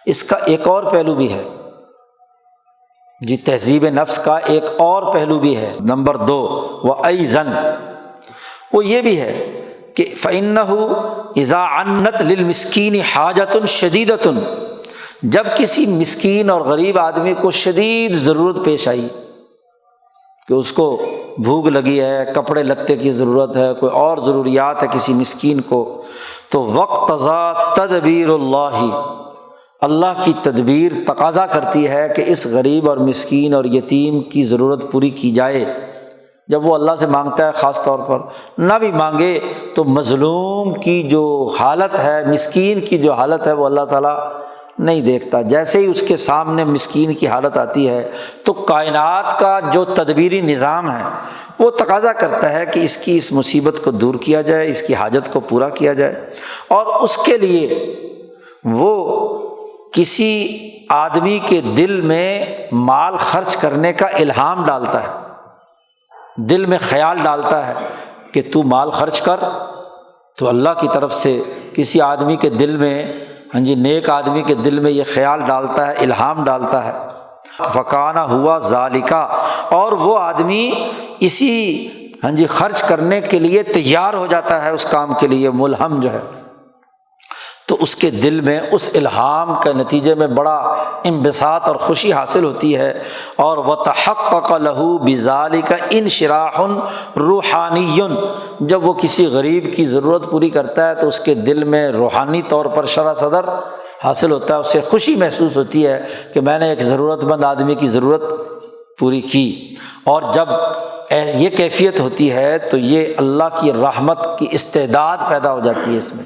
اس کا ایک اور پہلو بھی ہے، تہذیب نفس کا ایک اور پہلو بھی ہے، نمبر 2، وَأَيْضًا، وہ یہ بھی ہے کہ فَإِنَّهُ إِذَا عَنَّتْ لِلْمِسْكِينِ حَاجَةٌ شَدِيدَةٌ، جب کسی مسکین اور غریب آدمی کو شدید ضرورت پیش آئی کہ اس کو بھوک لگی ہے، کپڑے لتے کی ضرورت ہے، کوئی اور ضروریات ہے کسی مسکین کو، تو وقتضا تدبیر اللہ کی تدبیر تقاضا کرتی ہے کہ اس غریب اور مسکین اور یتیم کی ضرورت پوری کی جائے۔ جب وہ اللہ سے مانگتا ہے، خاص طور پر نہ بھی مانگے تو مظلوم کی جو حالت ہے، مسکین کی جو حالت ہے، وہ اللہ تعالیٰ نہیں دیکھتا۔ جیسے ہی اس کے سامنے مسکین کی حالت آتی ہے تو کائنات کا جو تدبیری نظام ہے وہ تقاضا کرتا ہے کہ اس کی اس مصیبت کو دور کیا جائے، اس کی حاجت کو پورا کیا جائے، اور اس کے لیے وہ کسی آدمی کے دل میں مال خرچ کرنے کا الہام ڈالتا ہے، دل میں خیال ڈالتا ہے کہ تو مال خرچ کر۔ تو اللہ کی طرف سے کسی آدمی کے دل میں، نیک آدمی کے دل میں یہ خیال ڈالتا ہے، الہام ڈالتا ہے، فکانہ ہوا ذالکا، اور وہ آدمی اسی خرچ کرنے کے لیے تیار ہو جاتا ہے، اس کام کے لیے ملہم جو ہے، تو اس کے دل میں اس الہام کے نتیجے میں بڑا انبساط اور خوشی حاصل ہوتی ہے، اور وتحقق له بذلک انشراح روحانی، جب وہ کسی غریب کی ضرورت پوری کرتا ہے تو اس کے دل میں روحانی طور پر شرح صدر حاصل ہوتا ہے، اسے خوشی محسوس ہوتی ہے کہ میں نے ایک ضرورت مند آدمی کی ضرورت پوری کی۔ اور جب یہ کیفیت ہوتی ہے تو یہ اللہ کی رحمت کی استعداد پیدا ہو جاتی ہے اس میں،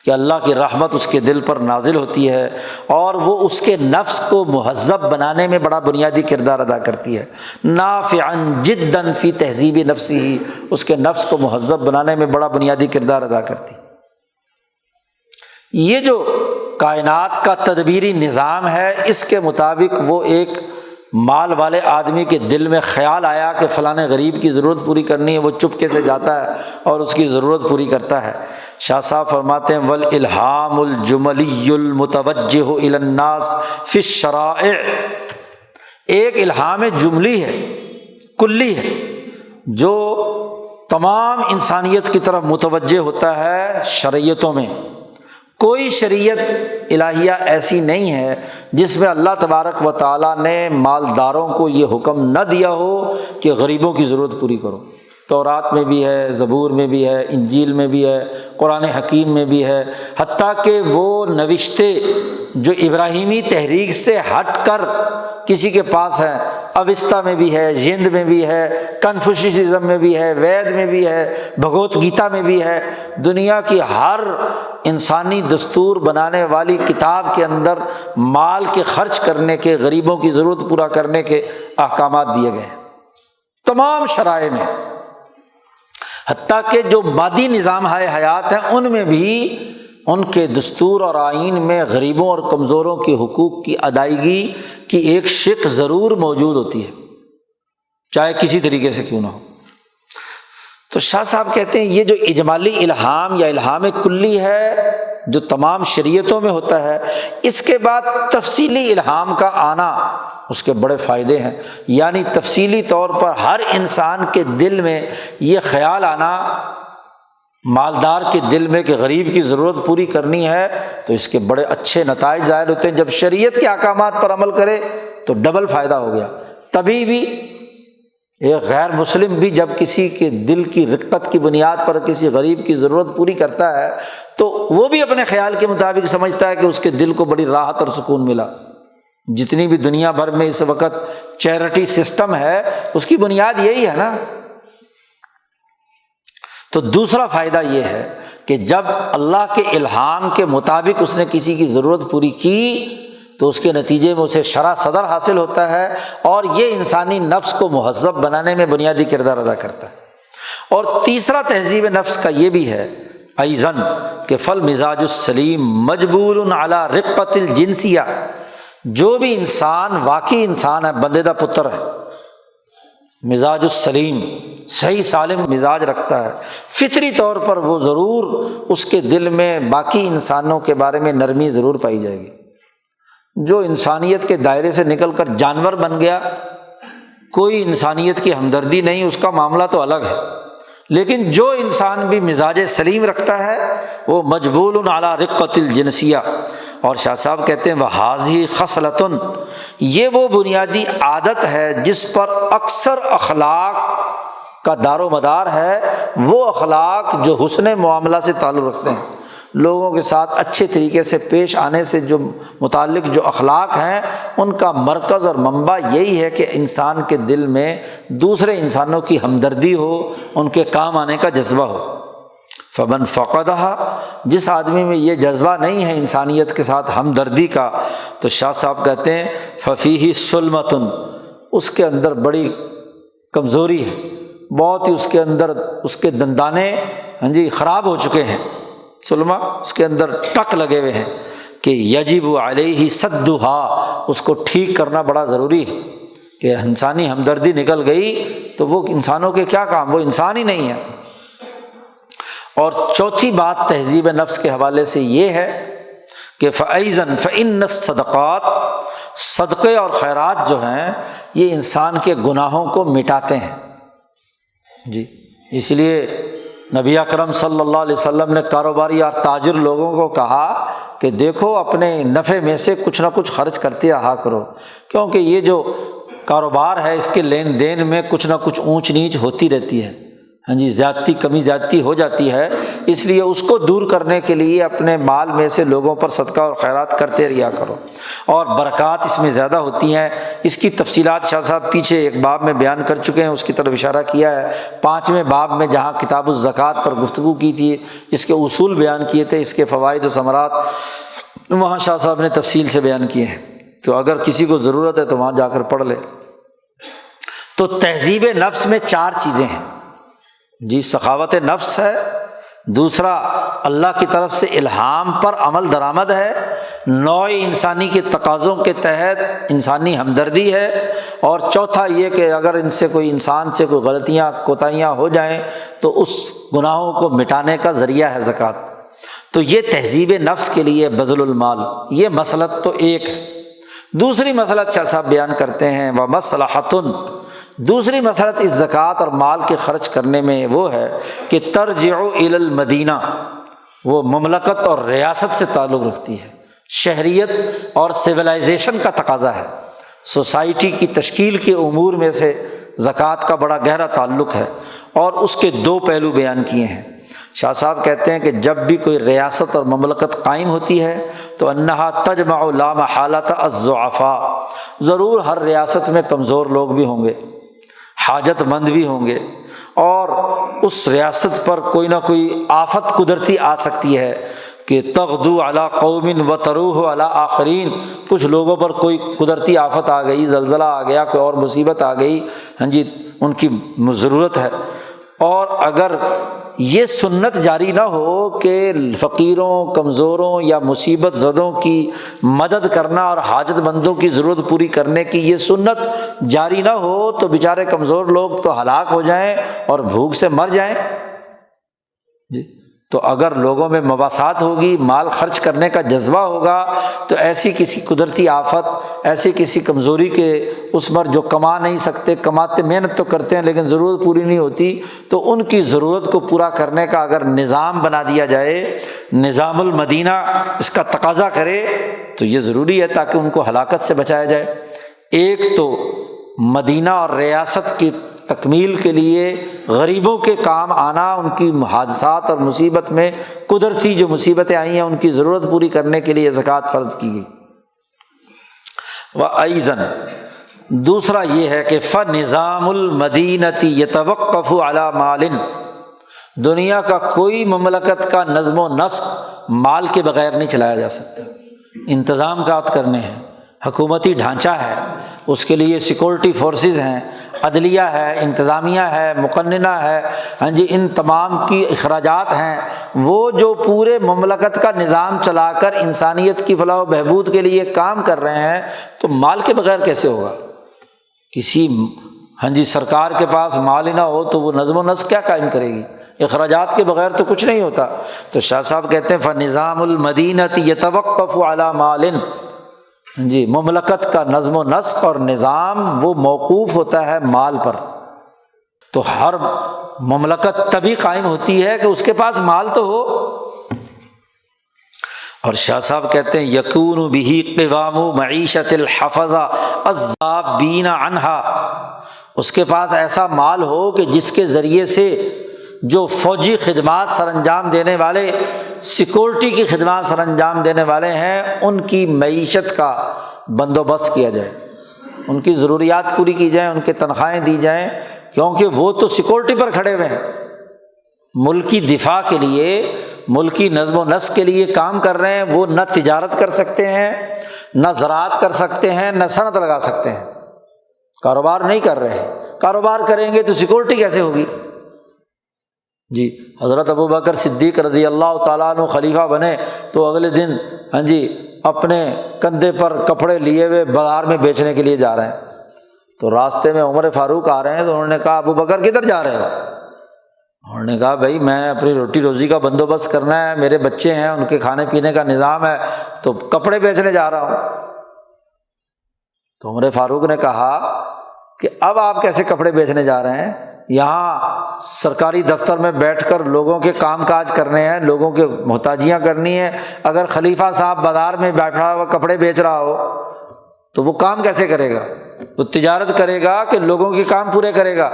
کہ اللہ کی رحمت اس کے دل پر نازل ہوتی ہے، اور وہ اس کے نفس کو مہذب بنانے میں بڑا بنیادی کردار ادا کرتی ہے، نافعا جدا فی تہذیب نفسہ، اس کے نفس کو مہذب بنانے میں بڑا بنیادی کردار ادا کرتی ہے۔ یہ جو کائنات کا تدبیری نظام ہے، اس کے مطابق وہ ایک مال والے آدمی کے دل میں خیال آیا کہ فلاں غریب کی ضرورت پوری کرنی ہے، وہ چپکے سے جاتا ہے اور اس کی ضرورت پوری کرتا ہے۔ شاہ صاحب فرماتے ہیں والالہام الجملی المتوجہ الی الناس فی الشرائع، ایک الہام جملی ہے، کلی ہے، جو تمام انسانیت کی طرف متوجہ ہوتا ہے شریعتوں میں۔ کوئی شریعت الہیہ ایسی نہیں ہے جس میں اللہ تبارک و تعالیٰ نے مالداروں کو یہ حکم نہ دیا ہو کہ غریبوں کی ضرورت پوری کرو۔ تورات میں بھی ہے، زبور میں بھی ہے، انجیل میں بھی ہے، قرآن حکیم میں بھی ہے، حتیٰ کہ وہ نوشتے جو ابراہیمی تحریک سے ہٹ کر کسی کے پاس ہیں، اوستا میں بھی ہے، ہند میں بھی ہے، کنفوشیزم میں بھی ہے، وید میں بھی ہے، بھگوت گیتا میں بھی ہے، دنیا کی ہر انسانی دستور بنانے والی کتاب کے اندر مال کے خرچ کرنے کے، غریبوں کی ضرورت پورا کرنے کے احکامات دیے گئے ہیں تمام شرائع میں۔ حتیٰ کہ جو مادی نظام حیات ہیں ان میں بھی ان کے دستور اور آئین میں غریبوں اور کمزوروں کے حقوق کی ادائیگی کی ایک شق ضرور موجود ہوتی ہے، چاہے کسی طریقے سے کیوں نہ ہو۔ تو شاہ صاحب کہتے ہیں یہ جو اجمالی الہام یا الہام کلی ہے جو تمام شریعتوں میں ہوتا ہے، اس کے بعد تفصیلی الہام کا آنا اس کے بڑے فائدے ہیں، یعنی تفصیلی طور پر ہر انسان کے دل میں یہ خیال آنا، مالدار کے دل میں کہ غریب کی ضرورت پوری کرنی ہے، تو اس کے بڑے اچھے نتائج ظاہر ہوتے ہیں۔ جب شریعت کے احکامات پر عمل کرے تو ڈبل فائدہ ہو گیا۔ تبھی بھی ایک غیر مسلم بھی جب کسی کے دل کی رقت کی بنیاد پر کسی غریب کی ضرورت پوری کرتا ہے تو وہ بھی اپنے خیال کے مطابق سمجھتا ہے کہ اس کے دل کو بڑی راحت اور سکون ملا۔ جتنی بھی دنیا بھر میں اس وقت چیریٹی سسٹم ہے اس کی بنیاد یہی ہے نا۔ تو دوسرا فائدہ یہ ہے کہ جب اللہ کے الہام کے مطابق اس نے کسی کی ضرورت پوری کی تو اس کے نتیجے میں اسے شرح صدر حاصل ہوتا ہے، اور یہ انسانی نفس کو مہذب بنانے میں بنیادی کردار ادا کرتا ہے۔ اور تیسرا تہذیب نفس کا یہ بھی ہے ایضاً کہ فالمزاج السلیم مجبول علی رقۃ الجنسیہ، جو بھی انسان واقعی انسان ہے، بندے دا پتر ہے، مزاج السلیم صحیح سالم مزاج رکھتا ہے، فطری طور پر وہ ضرور اس کے دل میں باقی انسانوں کے بارے میں نرمی ضرور پائی جائے گی۔ جو انسانیت کے دائرے سے نکل کر جانور بن گیا، کوئی انسانیت کی ہمدردی نہیں، اس کا معاملہ تو الگ ہے، لیکن جو انسان بھی مزاج سلیم رکھتا ہے وہ مجبول علی رقۃ الجنسیہ۔ اور شاہ صاحب کہتے ہیں وَهَذِهِ خَصْلَةٌ، یہ وہ بنیادی عادت ہے جس پر اکثر اخلاق کا دار و مدار ہے، وہ اخلاق جو حسن معاملہ سے تعلق رکھتے ہیں، لوگوں کے ساتھ اچھے طریقے سے پیش آنے سے جو متعلق جو اخلاق ہیں، ان کا مرکز اور منبع یہی ہے کہ انسان کے دل میں دوسرے انسانوں کی ہمدردی ہو، ان کے کام آنے کا جذبہ ہو۔ فمن فقدها، جس آدمی میں یہ جذبہ نہیں ہے انسانیت کے ساتھ ہمدردی کا، تو شاہ صاحب کہتے ہیں ففیہ سلمۃ، اس کے اندر بڑی کمزوری ہے، بہت ہی اس کے اندر اس کے دندانے خراب ہو چکے ہیں، سلمہ اس کے اندر ٹک لگے ہوئے ہیں کہ یجب علیہ صدھا، اس کو ٹھیک کرنا بڑا ضروری ہے کہ انسانی ہمدردی نکل گئی تو وہ انسانوں کے کیا کام، وہ انسان ہی نہیں ہے۔ اور چوتھی بات تہذیب نفس کے حوالے سے یہ ہے کہ فَأَيْضًا فَإِنَّ الصَّدَقَاتِ، صدقے اور خیرات جو ہیں یہ انسان کے گناہوں کو مٹاتے ہیں۔ جی اس لیے نبی اکرم صلی اللہ علیہ وسلم نے کاروباری اور تاجر لوگوں کو کہا کہ دیکھو اپنے نفع میں سے کچھ نہ کچھ خرچ کرتے رہا کرو، کیونکہ یہ جو کاروبار ہے اس کے لین دین میں کچھ نہ کچھ اونچ نیچ ہوتی رہتی ہے، زیادتی کمی زیادتی ہو جاتی ہے، اس لیے اس کو دور کرنے کے لیے اپنے مال میں سے لوگوں پر صدقہ اور خیرات کرتے رہا کرو، اور برکات اس میں زیادہ ہوتی ہیں۔ اس کی تفصیلات شاہ صاحب پیچھے ایک باب میں بیان کر چکے ہیں، اس کی طرف اشارہ کیا ہے، 5ویں باب میں جہاں کتاب الزکوٰۃ پر گفتگو کی تھی، اس کے اصول بیان کیے تھے، اس کے فوائد و ثمرات وہاں شاہ صاحب نے تفصیل سے بیان کیے ہیں، تو اگر کسی کو ضرورت ہے تو وہاں جا کر پڑھ لے۔ تو تہذیب نفس میں 4 چیزیں ہیں جی، سخاوت نفس ہے، دوسرا اللہ کی طرف سے الہام پر عمل درآمد ہے، نوع انسانی کے تقاضوں کے تحت انسانی ہمدردی ہے، اور چوتھا یہ کہ اگر ان سے کوئی انسان سے کوئی غلطیاں کوتاہیاں ہو جائیں تو اس گناہوں کو مٹانے کا ذریعہ ہے زکوٰۃ۔ تو یہ تہذیب نفس کے لیے بذل المال، یہ مصلحت تو ایک ہے۔ دوسری مصلحت شاہ صاحب بیان کرتے ہیں ومصلحۃ، دوسری مصلحت اس زکوٰۃ اور مال کے خرچ کرنے میں وہ ہے کہ ترجع الی المدینہ، وہ مملکت اور ریاست سے تعلق رکھتی ہے، شہریت اور سویلائزیشن کا تقاضا ہے۔ سوسائٹی کی تشکیل کے امور میں سے زکوٰۃ کا بڑا گہرا تعلق ہے، اور اس کے دو پہلو بیان کیے ہیں۔ شاہ صاحب کہتے ہیں کہ جب بھی کوئی ریاست اور مملکت قائم ہوتی ہے تو انہا تجمع لا محالۃ الضعفاء، ضرور ہر ریاست میں کمزور لوگ بھی ہوں گے، حاجت مند بھی ہوں گے، اور اس ریاست پر کوئی نہ کوئی آفت قدرتی آ سکتی ہے کہ تغدو علی قوم و تروح علی آخرین، کچھ لوگوں پر کوئی قدرتی آفت آ گئی، زلزلہ آ گیا، کوئی اور مصیبت آ گئی، ہاں جی ان کی ضرورت ہے۔ اور اگر یہ سنت جاری نہ ہو کہ فقیروں، کمزوروں یا مصیبت زدوں کی مدد کرنا اور حاجت مندوں کی ضرورت پوری کرنے کی یہ سنت جاری نہ ہو تو بیچارے کمزور لوگ تو ہلاک ہو جائیں اور بھوک سے مر جائیں جی۔ تو اگر لوگوں میں مواصلات ہوگی، مال خرچ کرنے کا جذبہ ہوگا، تو ایسی کسی قدرتی آفت، ایسی کسی کمزوری کے اس پر جو کما نہیں سکتے، کماتے محنت تو کرتے ہیں لیکن ضرورت پوری نہیں ہوتی، تو ان کی ضرورت کو پورا کرنے کا اگر نظام بنا دیا جائے، نظام المدینہ اس کا تقاضا کرے، تو یہ ضروری ہے تاکہ ان کو ہلاکت سے بچایا جائے۔ ایک تو مدینہ اور ریاست کی تکمیل کے لیے غریبوں کے کام آنا، ان کی حادثات اور مصیبت میں قدرتی جو مصیبتیں آئی ہیں ان کی ضرورت پوری کرنے کے لیے زکوٰۃ فرض کی گئی۔ وَأَيْضًا، دوسرا یہ ہے کہ فَنِظَامُ الْمَدِينَةِ يَتَوَقَّفُ عَلَى مَالٍ، دنیا کا کوئی مملکت کا نظم و نسق مال کے بغیر نہیں چلایا جا سکتا۔ انتظامات کرنے ہیں، حکومتی ڈھانچہ ہے، اس کے لیے سیکورٹی فورسز ہیں، عدلیہ ہے، انتظامیہ ہے، مقننہ ہے، ہاں جی ان تمام کی اخراجات ہیں، وہ جو پورے مملکت کا نظام چلا کر انسانیت کی فلاح و بہبود کے لیے کام کر رہے ہیں، تو مال کے بغیر کیسے ہوگا؟ کسی ہاں جی سرکار کے پاس مال ہی نہ ہو تو وہ نظم و نسق کیا قائم کرے گی؟ اخراجات کے بغیر تو کچھ نہیں ہوتا۔ تو شاہ صاحب کہتے ہیں فَنِظَامُ الْمَدِينَةِ يَتَوَقَّفُ عَلَى مَالٍ، جی مملکت کا نظم و نسق اور نظام وہ موقوف ہوتا ہے مال پر۔ تو ہر مملکت تبھی قائم ہوتی ہے کہ اس کے پاس مال تو ہو۔ اور شاہ صاحب کہتے ہیں یکون بہ قوام معیشت الحفظہ الذابین عنہا، اس کے پاس ایسا مال ہو کہ جس کے ذریعے سے جو فوجی خدمات سر انجام دینے والے، سیکورٹی کی خدمات سر انجام دینے والے ہیں، ان کی معیشت کا بندوبست کیا جائے، ان کی ضروریات پوری کی جائیں، ان کے تنخواہیں دی جائیں، کیونکہ وہ تو سیکورٹی پر کھڑے ہوئے ہیں، ملکی دفاع کے لیے، ملکی نظم و نسق کے لیے کام کر رہے ہیں۔ وہ نہ تجارت کر سکتے ہیں، نہ زراعت کر سکتے ہیں، نہ صنعت لگا سکتے ہیں، کاروبار نہیں کر رہے ہیں۔ کاروبار کریں گے تو سیکورٹی کیسے ہوگی؟ جی حضرت ابوبکر صدیق رضی اللہ تعالیٰ عنہ خلیفہ بنے تو اگلے دن ہاں جی اپنے کندھے پر کپڑے لیے ہوئے بازار میں بیچنے کے لیے جا رہے ہیں، تو راستے میں عمر فاروق آ رہے ہیں، تو انہوں نے کہا ابوبکر کدھر جا رہے ہو؟ انہوں نے کہا بھائی میں اپنی روٹی روزی کا بندوبست کرنا ہے، میرے بچے ہیں، ان کے کھانے پینے کا نظام ہے، تو کپڑے بیچنے جا رہا ہوں۔ تو عمر فاروق نے کہا کہ اب آپ کیسے کپڑے بیچنے جا رہے ہیں؟ یہاں سرکاری دفتر میں بیٹھ کر لوگوں کے کام کاج کرنے ہیں، لوگوں کے محتاجیاں کرنی ہے۔ اگر خلیفہ صاحب بازار میں بیٹھا ہوا کپڑے بیچ رہا ہو تو وہ کام کیسے کرے گا؟ وہ تجارت کرے گا کہ لوگوں کے کام پورے کرے گا؟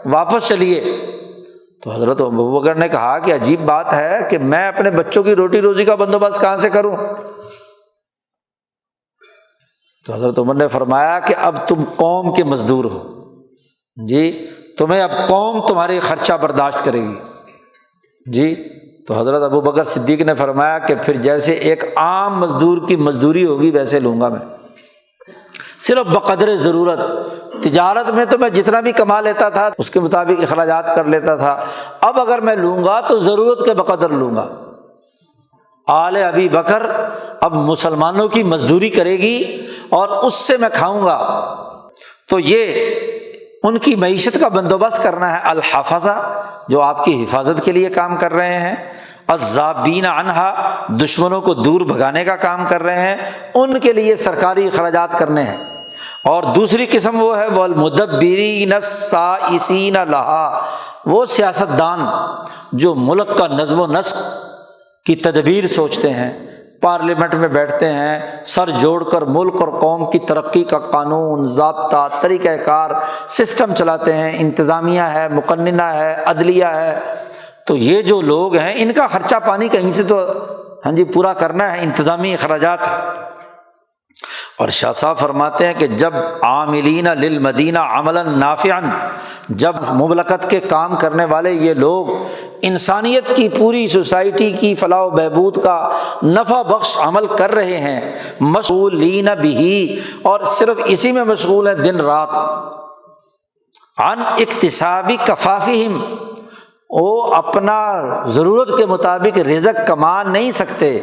واپس چلیے۔ تو حضرت ابوبکر نے کہا کہ عجیب بات ہے کہ میں اپنے بچوں کی روٹی روزی کا بندوبست کہاں سے کروں؟ تو حضرت عمر نے فرمایا کہ اب تم قوم کے مزدور ہو، جی تمہیں اب قوم تمہاری خرچہ برداشت کرے گی۔ جی تو حضرت ابوبکر صدیق نے فرمایا کہ پھر جیسے ایک عام مزدور کی مزدوری ہوگی ویسے لوں گا میں، صرف بقدر ضرورت۔ تجارت میں تو میں جتنا بھی کما لیتا تھا اس کے مطابق اخراجات کر لیتا تھا، اب اگر میں لوں گا تو ضرورت کے بقدر لوں گا۔ آل ابی بکر اب مسلمانوں کی مزدوری کرے گی اور اس سے میں کھاؤں گا، تو یہ ان کی معیشت کا بندوبست کرنا ہے۔ الحفظہ جو آپ کی حفاظت کے لیے کام کر رہے ہیں، الذابین عنہا دشمنوں کو دور بھگانے کا کام کر رہے ہیں، ان کے لیے سرکاری اخراجات کرنے ہیں۔ اور دوسری قسم وہ ہے والمدبرین السائسین لہا، وہ سیاستدان جو ملک کا نظم و نسق کی تدبیر سوچتے ہیں، پارلیمنٹ میں بیٹھتے ہیں، سر جوڑ کر ملک اور قوم کی ترقی کا قانون، ضابطہ، طریقہ کار، سسٹم چلاتے ہیں، انتظامیہ ہے، مقننہ ہے، عدلیہ ہے۔ تو یہ جو لوگ ہیں ان کا خرچہ پانی کہیں سے تو پورا کرنا ہے، انتظامی اخراجات۔ اور شاہ صاحب فرماتے ہیں کہ جب عاملین للمدینہ عملا نافعا، جب مملکت کے کام کرنے والے یہ لوگ انسانیت کی پوری سوسائٹی کی فلاح و بہبود کا نفع بخش عمل کر رہے ہیں، مشغولین بہی، اور صرف اسی میں مشغول ہیں دن رات، عن اکتساب کفافہم، وہ اپنا ضرورت کے مطابق رزق کما نہیں سکتے،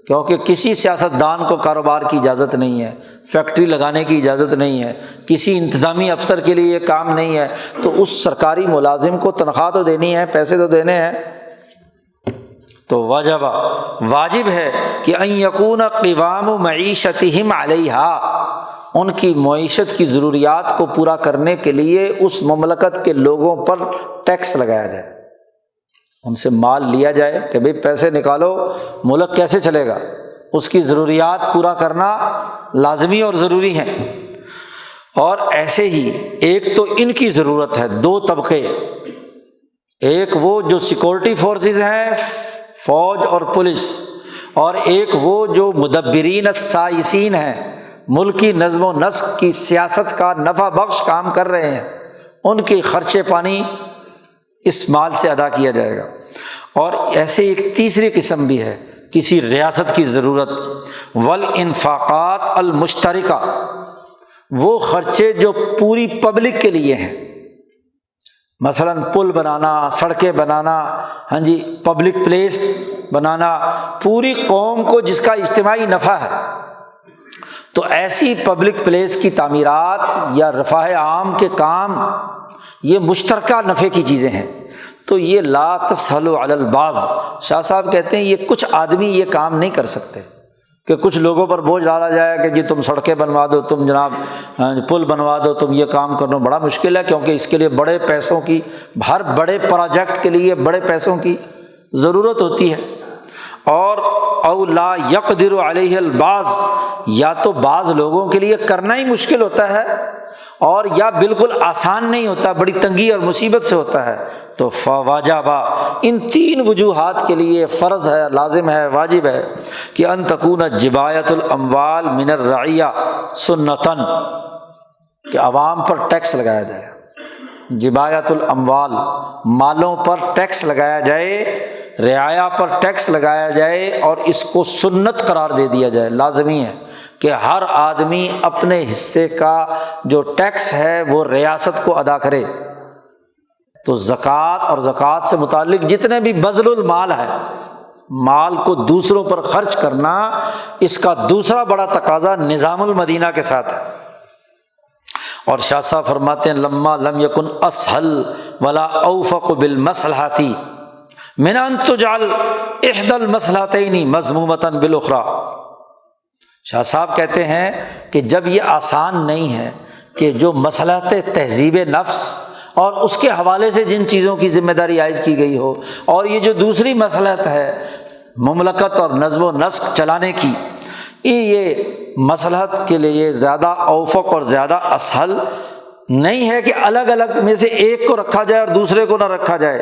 کیونکہ کسی سیاستدان کو کاروبار کی اجازت نہیں ہے، فیکٹری لگانے کی اجازت نہیں ہے، کسی انتظامی افسر کے لیے یہ کام نہیں ہے، تو اس سرکاری ملازم کو تنخواہ تو دینی ہے، پیسے تو دینے ہیں، تو واجب ہے کہ ان یکون قوام معیشتہم علیہا، ان کی معیشت کی ضروریات کو پورا کرنے کے لیے اس مملکت کے لوگوں پر ٹیکس لگایا جائے، ان سے مال لیا جائے کہ بھئی پیسے نکالو، ملک کیسے چلے گا، اس کی ضروریات پورا کرنا لازمی اور ضروری ہے۔ اور ایسے ہی ایک تو ان کی ضرورت ہے، دو طبقے، ایک وہ جو سیکورٹی فورسز ہیں، فوج اور پولیس، اور ایک وہ جو مدبرین السائسین ہیں، ملکی نظم و نسق کی سیاست کا نفع بخش کام کر رہے ہیں، ان کے خرچے پانی اس مال سے ادا کیا جائے گا۔ اور ایسے ایک تیسری قسم بھی ہے، کسی ریاست کی ضرورت، والانفاقات المشترکہ، وہ خرچے جو پوری پبلک کے لیے ہیں، مثلاً پل بنانا، سڑکیں بنانا، پبلک پلیس بنانا، پوری قوم کو جس کا اجتماعی نفع ہے، تو ایسی پبلک پلیس کی تعمیرات یا رفاہ عام کے کام یہ مشترکہ نفع کی چیزیں ہیں، تو یہ لا تسہل علی البعض، شاہ صاحب کہتے ہیں یہ کچھ آدمی یہ کام نہیں کر سکتے کہ کچھ لوگوں پر بوجھ ڈالا جائے کہ جی تم سڑکیں بنوا دو، تم جناب پل بنوا دو، تم یہ کام کرنا بڑا مشکل ہے، کیونکہ اس کے لیے بڑے پیسوں کی، ہر بڑے پروجیکٹ کے لیے بڑے پیسوں کی ضرورت ہوتی ہے۔ اور او لا یقدر علیہ البعض، یا تو بعض لوگوں کے لیے کرنا ہی مشکل ہوتا ہے، اور یا بالکل آسان نہیں ہوتا، بڑی تنگی اور مصیبت سے ہوتا ہے، تو فواجب، ان تین وجوہات کے لیے فرض ہے، لازم ہے، واجب ہے کہ ان تکون جبایت الاموال من الرعیہ سنتاً، کہ عوام پر ٹیکس لگایا جائے، جبایت الاموال، مالوں پر ٹیکس لگایا جائے، رعایا پر ٹیکس لگایا جائے، اور اس کو سنت قرار دے دیا جائے، لازمی ہے کہ ہر آدمی اپنے حصے کا جو ٹیکس ہے وہ ریاست کو ادا کرے۔ تو زکوٰۃ اور زکوٰۃ سے متعلق جتنے بھی بذل المال ہے، مال کو دوسروں پر خرچ کرنا، اس کا دوسرا بڑا تقاضا نظام المدینہ کے ساتھ ہے۔ اور شاہ صاحب فرماتے ہیں لما لم یکن اسہل ولا اوفق بالمصلحۃ من ان تجعل احدى المصلحتین مذمومۃ بالاخرى، شاہ صاحب کہتے ہیں کہ جب یہ آسان نہیں ہے کہ جو مصلحت تہذیب نفس اور اس کے حوالے سے جن چیزوں کی ذمہ داری عائد کی گئی ہو، اور یہ جو دوسری مصلحت ہے مملکت اور نظم و نسق چلانے کی، یہ مصلحت کے لیے زیادہ اوفق اور زیادہ اسہل نہیں ہے کہ الگ الگ میں سے ایک کو رکھا جائے اور دوسرے کو نہ رکھا جائے،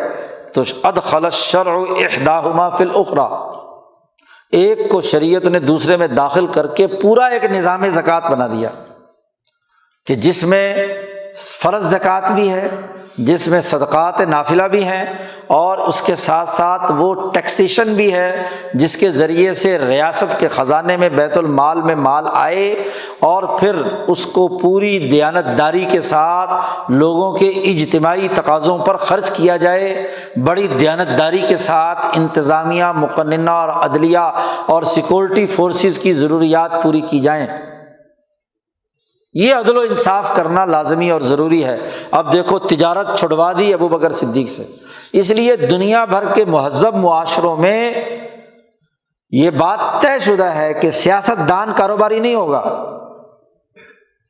تو ادخل الشرع احداہما فی الاخری، ایک کو شریعت نے دوسرے میں داخل کر کے پورا ایک نظام زکوٰۃ بنا دیا کہ جس میں فرض زکوٰۃ بھی ہے، جس میں صدقات نافلہ بھی ہیں اور اس کے ساتھ ساتھ وہ ٹیکسیشن بھی ہے جس کے ذریعے سے ریاست کے خزانے میں بیت المال میں مال آئے اور پھر اس کو پوری دیانتداری کے ساتھ لوگوں کے اجتماعی تقاضوں پر خرچ کیا جائے، بڑی دیانتداری کے ساتھ انتظامیہ، مقننہ اور عدلیہ اور سیکورٹی فورسز کی ضروریات پوری کی جائیں۔ یہ عدل و انصاف کرنا لازمی اور ضروری ہے۔ اب دیکھو تجارت چھڑوا دی ابو بکر صدیق سے، اس لیے دنیا بھر کے مہذب معاشروں میں یہ بات طے شدہ ہے کہ سیاست دان کاروباری نہیں ہوگا،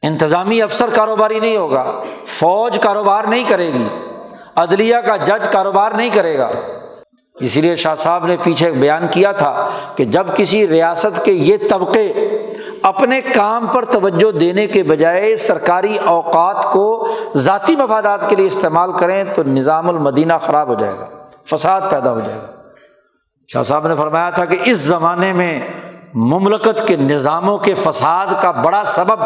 انتظامی افسر کاروباری نہیں ہوگا، فوج کاروبار نہیں کرے گی، عدلیہ کا جج کاروبار نہیں کرے گا۔ اسی لیے شاہ صاحب نے پیچھے بیان کیا تھا کہ جب کسی ریاست کے یہ طبقے اپنے کام پر توجہ دینے کے بجائے سرکاری اوقات کو ذاتی مفادات کے لیے استعمال کریں تو نظام المدینہ خراب ہو جائے گا، فساد پیدا ہو جائے گا۔ شاہ صاحب نے فرمایا تھا کہ اس زمانے میں مملکت کے نظاموں کے فساد کا بڑا سبب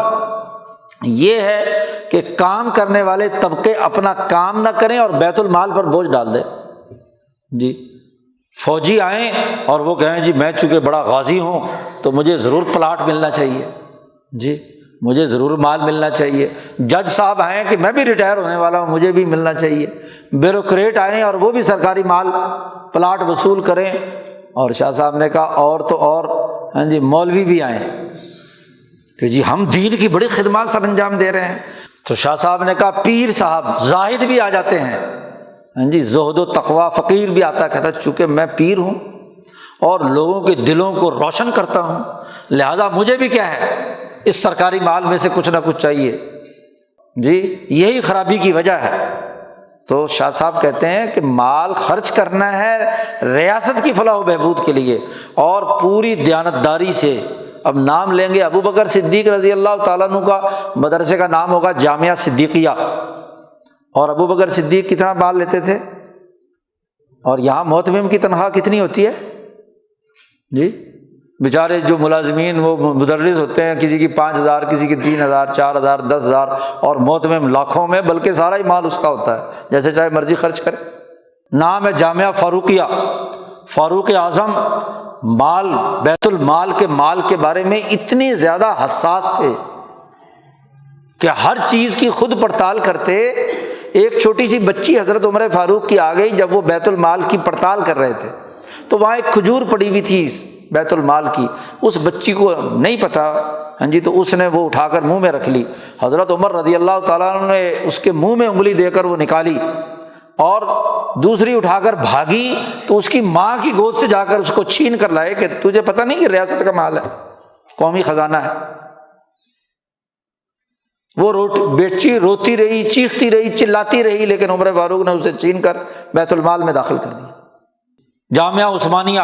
یہ ہے کہ کام کرنے والے طبقے اپنا کام نہ کریں اور بیت المال پر بوجھ ڈال دیں۔ جی فوجی آئیں اور وہ کہیں جی میں چونکہ بڑا غازی ہوں تو مجھے ضرور پلاٹ ملنا چاہیے، جی مجھے ضرور مال ملنا چاہیے۔ جج صاحب آئیں کہ میں بھی ریٹائر ہونے والا ہوں، مجھے بھی ملنا چاہیے۔ بیوروکریٹ آئیں اور وہ بھی سرکاری مال پلاٹ وصول کریں۔ اور شاہ صاحب نے کہا اور تو اور ہاں جی مولوی بھی آئیں کہ جی ہم دین کی بڑی خدمات سر انجام دے رہے ہیں۔ تو شاہ صاحب نے کہا پیر صاحب زاہد بھی آ جاتے ہیں، ہاں جی زہد و تقویٰ، فقیر بھی آتا ہے، کہتا چونکہ میں پیر ہوں اور لوگوں کے دلوں کو روشن کرتا ہوں لہذا مجھے بھی کیا ہے اس سرکاری مال میں سے کچھ نہ کچھ چاہیے۔ جی یہی خرابی کی وجہ ہے۔ تو شاہ صاحب کہتے ہیں کہ مال خرچ کرنا ہے ریاست کی فلاح و بہبود کے لیے اور پوری دیانتداری سے۔ اب نام لیں گے ابو بکر صدیق رضی اللہ تعالیٰ عنہ کا مدرسے کا نام ہوگا جامعہ صدیقیہ، اور ابو بکر صدیق کتنا مال لیتے تھے اور یہاں محتمم کی تنخواہ کتنی ہوتی ہے؟ جی بیچارے جو ملازمین وہ مدرس ہوتے ہیں، کسی کی 5,000 کسی کی 3,000 4,000 10,000 اور محتمم لاکھوں میں، بلکہ سارا ہی مال اس کا ہوتا ہے، جیسے چاہے مرضی خرچ کرے۔ نام ہے جامعہ فاروقیہ، فاروق اعظم مال بیت المال کے مال کے بارے میں اتنے زیادہ حساس تھے کہ ہر چیز کی خود پڑتال کرتے۔ ایک چھوٹی سی بچی حضرت عمر فاروق کی آ گئی جب وہ بیت المال کی پڑتال کر رہے تھے، تو وہاں ایک کھجور پڑی ہوئی تھی بیت المال کی، اس بچی کو نہیں پتا، ہاں جی تو اس نے وہ اٹھا کر منہ میں رکھ لی۔ حضرت عمر رضی اللہ تعالیٰ عنہ نے اس کے منہ میں انگلی دے کر وہ نکالی اور دوسری اٹھا کر بھاگی تو اس کی ماں کی گود سے جا کر اس کو چھین کر لائے کہ تجھے پتہ نہیں کہ ریاست کا مال ہے، قومی خزانہ ہے۔ وہ بیچی روتی رہی، چیختی رہی، چلاتی رہی، لیکن عمر فاروق نے اسے چھین کر بیت المال میں داخل کر دیا۔ جامعہ عثمانیہ،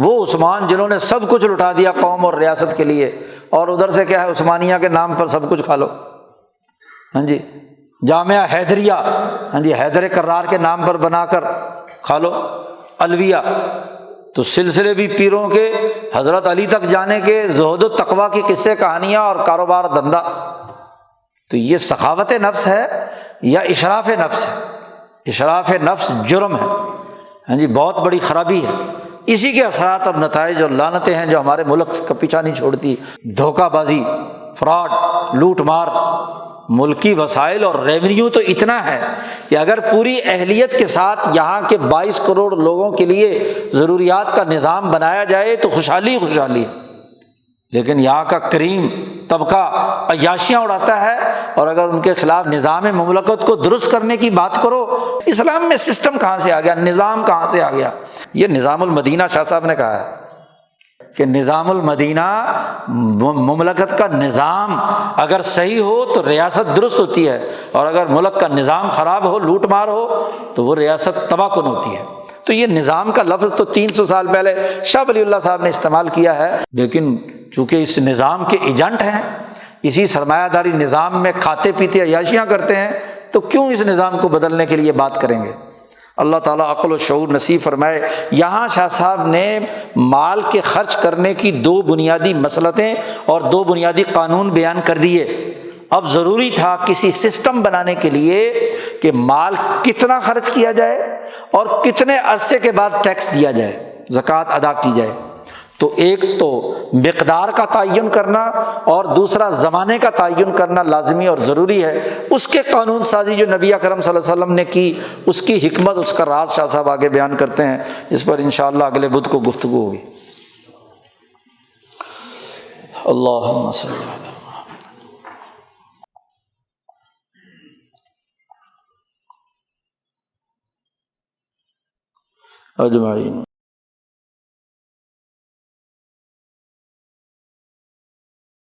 وہ عثمان جنہوں نے سب کچھ لٹا دیا قوم اور ریاست کے لیے، اور ادھر سے کیا ہے عثمانیہ کے نام پر سب کچھ کھا لو، ہاں جی۔ جامعہ حیدریہ، ہاں جی حیدر کرار کے نام پر بنا کر کھا لو۔ الویہ، تو سلسلے بھی پیروں کے حضرت علی تک جانے کے، زہد و تقویٰ کی قصے کہانیاں اور کاروبار دھندا۔ تو یہ سخاوت نفس ہے یا اشراف نفس ہے؟ اشراف نفس جرم ہے، ہاں جی بہت بڑی خرابی ہے۔ اسی کے اثرات اور نتائج اور لعنتیں ہیں جو ہمارے ملک کا پیچھا نہیں چھوڑتی۔ دھوکہ بازی، فراڈ، لوٹ مار، ملکی وسائل اور ریونیو تو اتنا ہے کہ اگر پوری اہلیت کے ساتھ یہاں کے 22 کروڑ لوگوں کے لیے ضروریات کا نظام بنایا جائے تو خوشحالی خوشحالی ہے، لیکن یہاں کا کریم طبقہ عیاشیاں اڑاتا ہے، اور اگر ان کے خلاف نظام مملکت کو درست کرنے کی بات کرو، اسلام میں سسٹم کہاں سے آ گیا، نظام کہاں سے آ گیا؟ یہ نظام المدینہ شاہ صاحب نے کہا ہے کہ نظام المدینہ مملکت کا نظام اگر صحیح ہو تو ریاست درست ہوتی ہے، اور اگر ملک کا نظام خراب ہو، لوٹ مار ہو، تو وہ ریاست تباہ کن ہوتی ہے۔ تو یہ نظام کا لفظ تو 300 سال پہلے شاہ ولی اللہ صاحب نے استعمال کیا ہے، لیکن چونکہ اس نظام کے ایجنٹ ہیں، اسی سرمایہ داری نظام میں کھاتے پیتے عیاشیاں کرتے ہیں، تو کیوں اس نظام کو بدلنے کے لیے بات کریں گے؟ اللہ تعالیٰ عقل و شعور نصیب فرمائے۔ یہاں شاہ صاحب نے مال کے خرچ کرنے کی 2 بنیادی مصلحتیں اور 2 بنیادی قانون بیان کر دیے۔ اب ضروری تھا کسی سسٹم بنانے کے لیے کہ مال کتنا خرچ کیا جائے اور کتنے عرصے کے بعد ٹیکس دیا جائے، زکوٰۃ ادا کی جائے۔ تو ایک تو مقدار کا تعین کرنا اور دوسرا زمانے کا تعین کرنا لازمی اور ضروری ہے۔ اس کے قانون سازی جو نبی اکرم صلی اللہ علیہ وسلم نے کی، اس کی حکمت، اس کا راز شاہ صاحب آگے بیان کرتے ہیں، اس پر انشاءاللہ اگلے بدھ کو گفتگو ہوگی۔ اللہم صلی علی اجمعین۔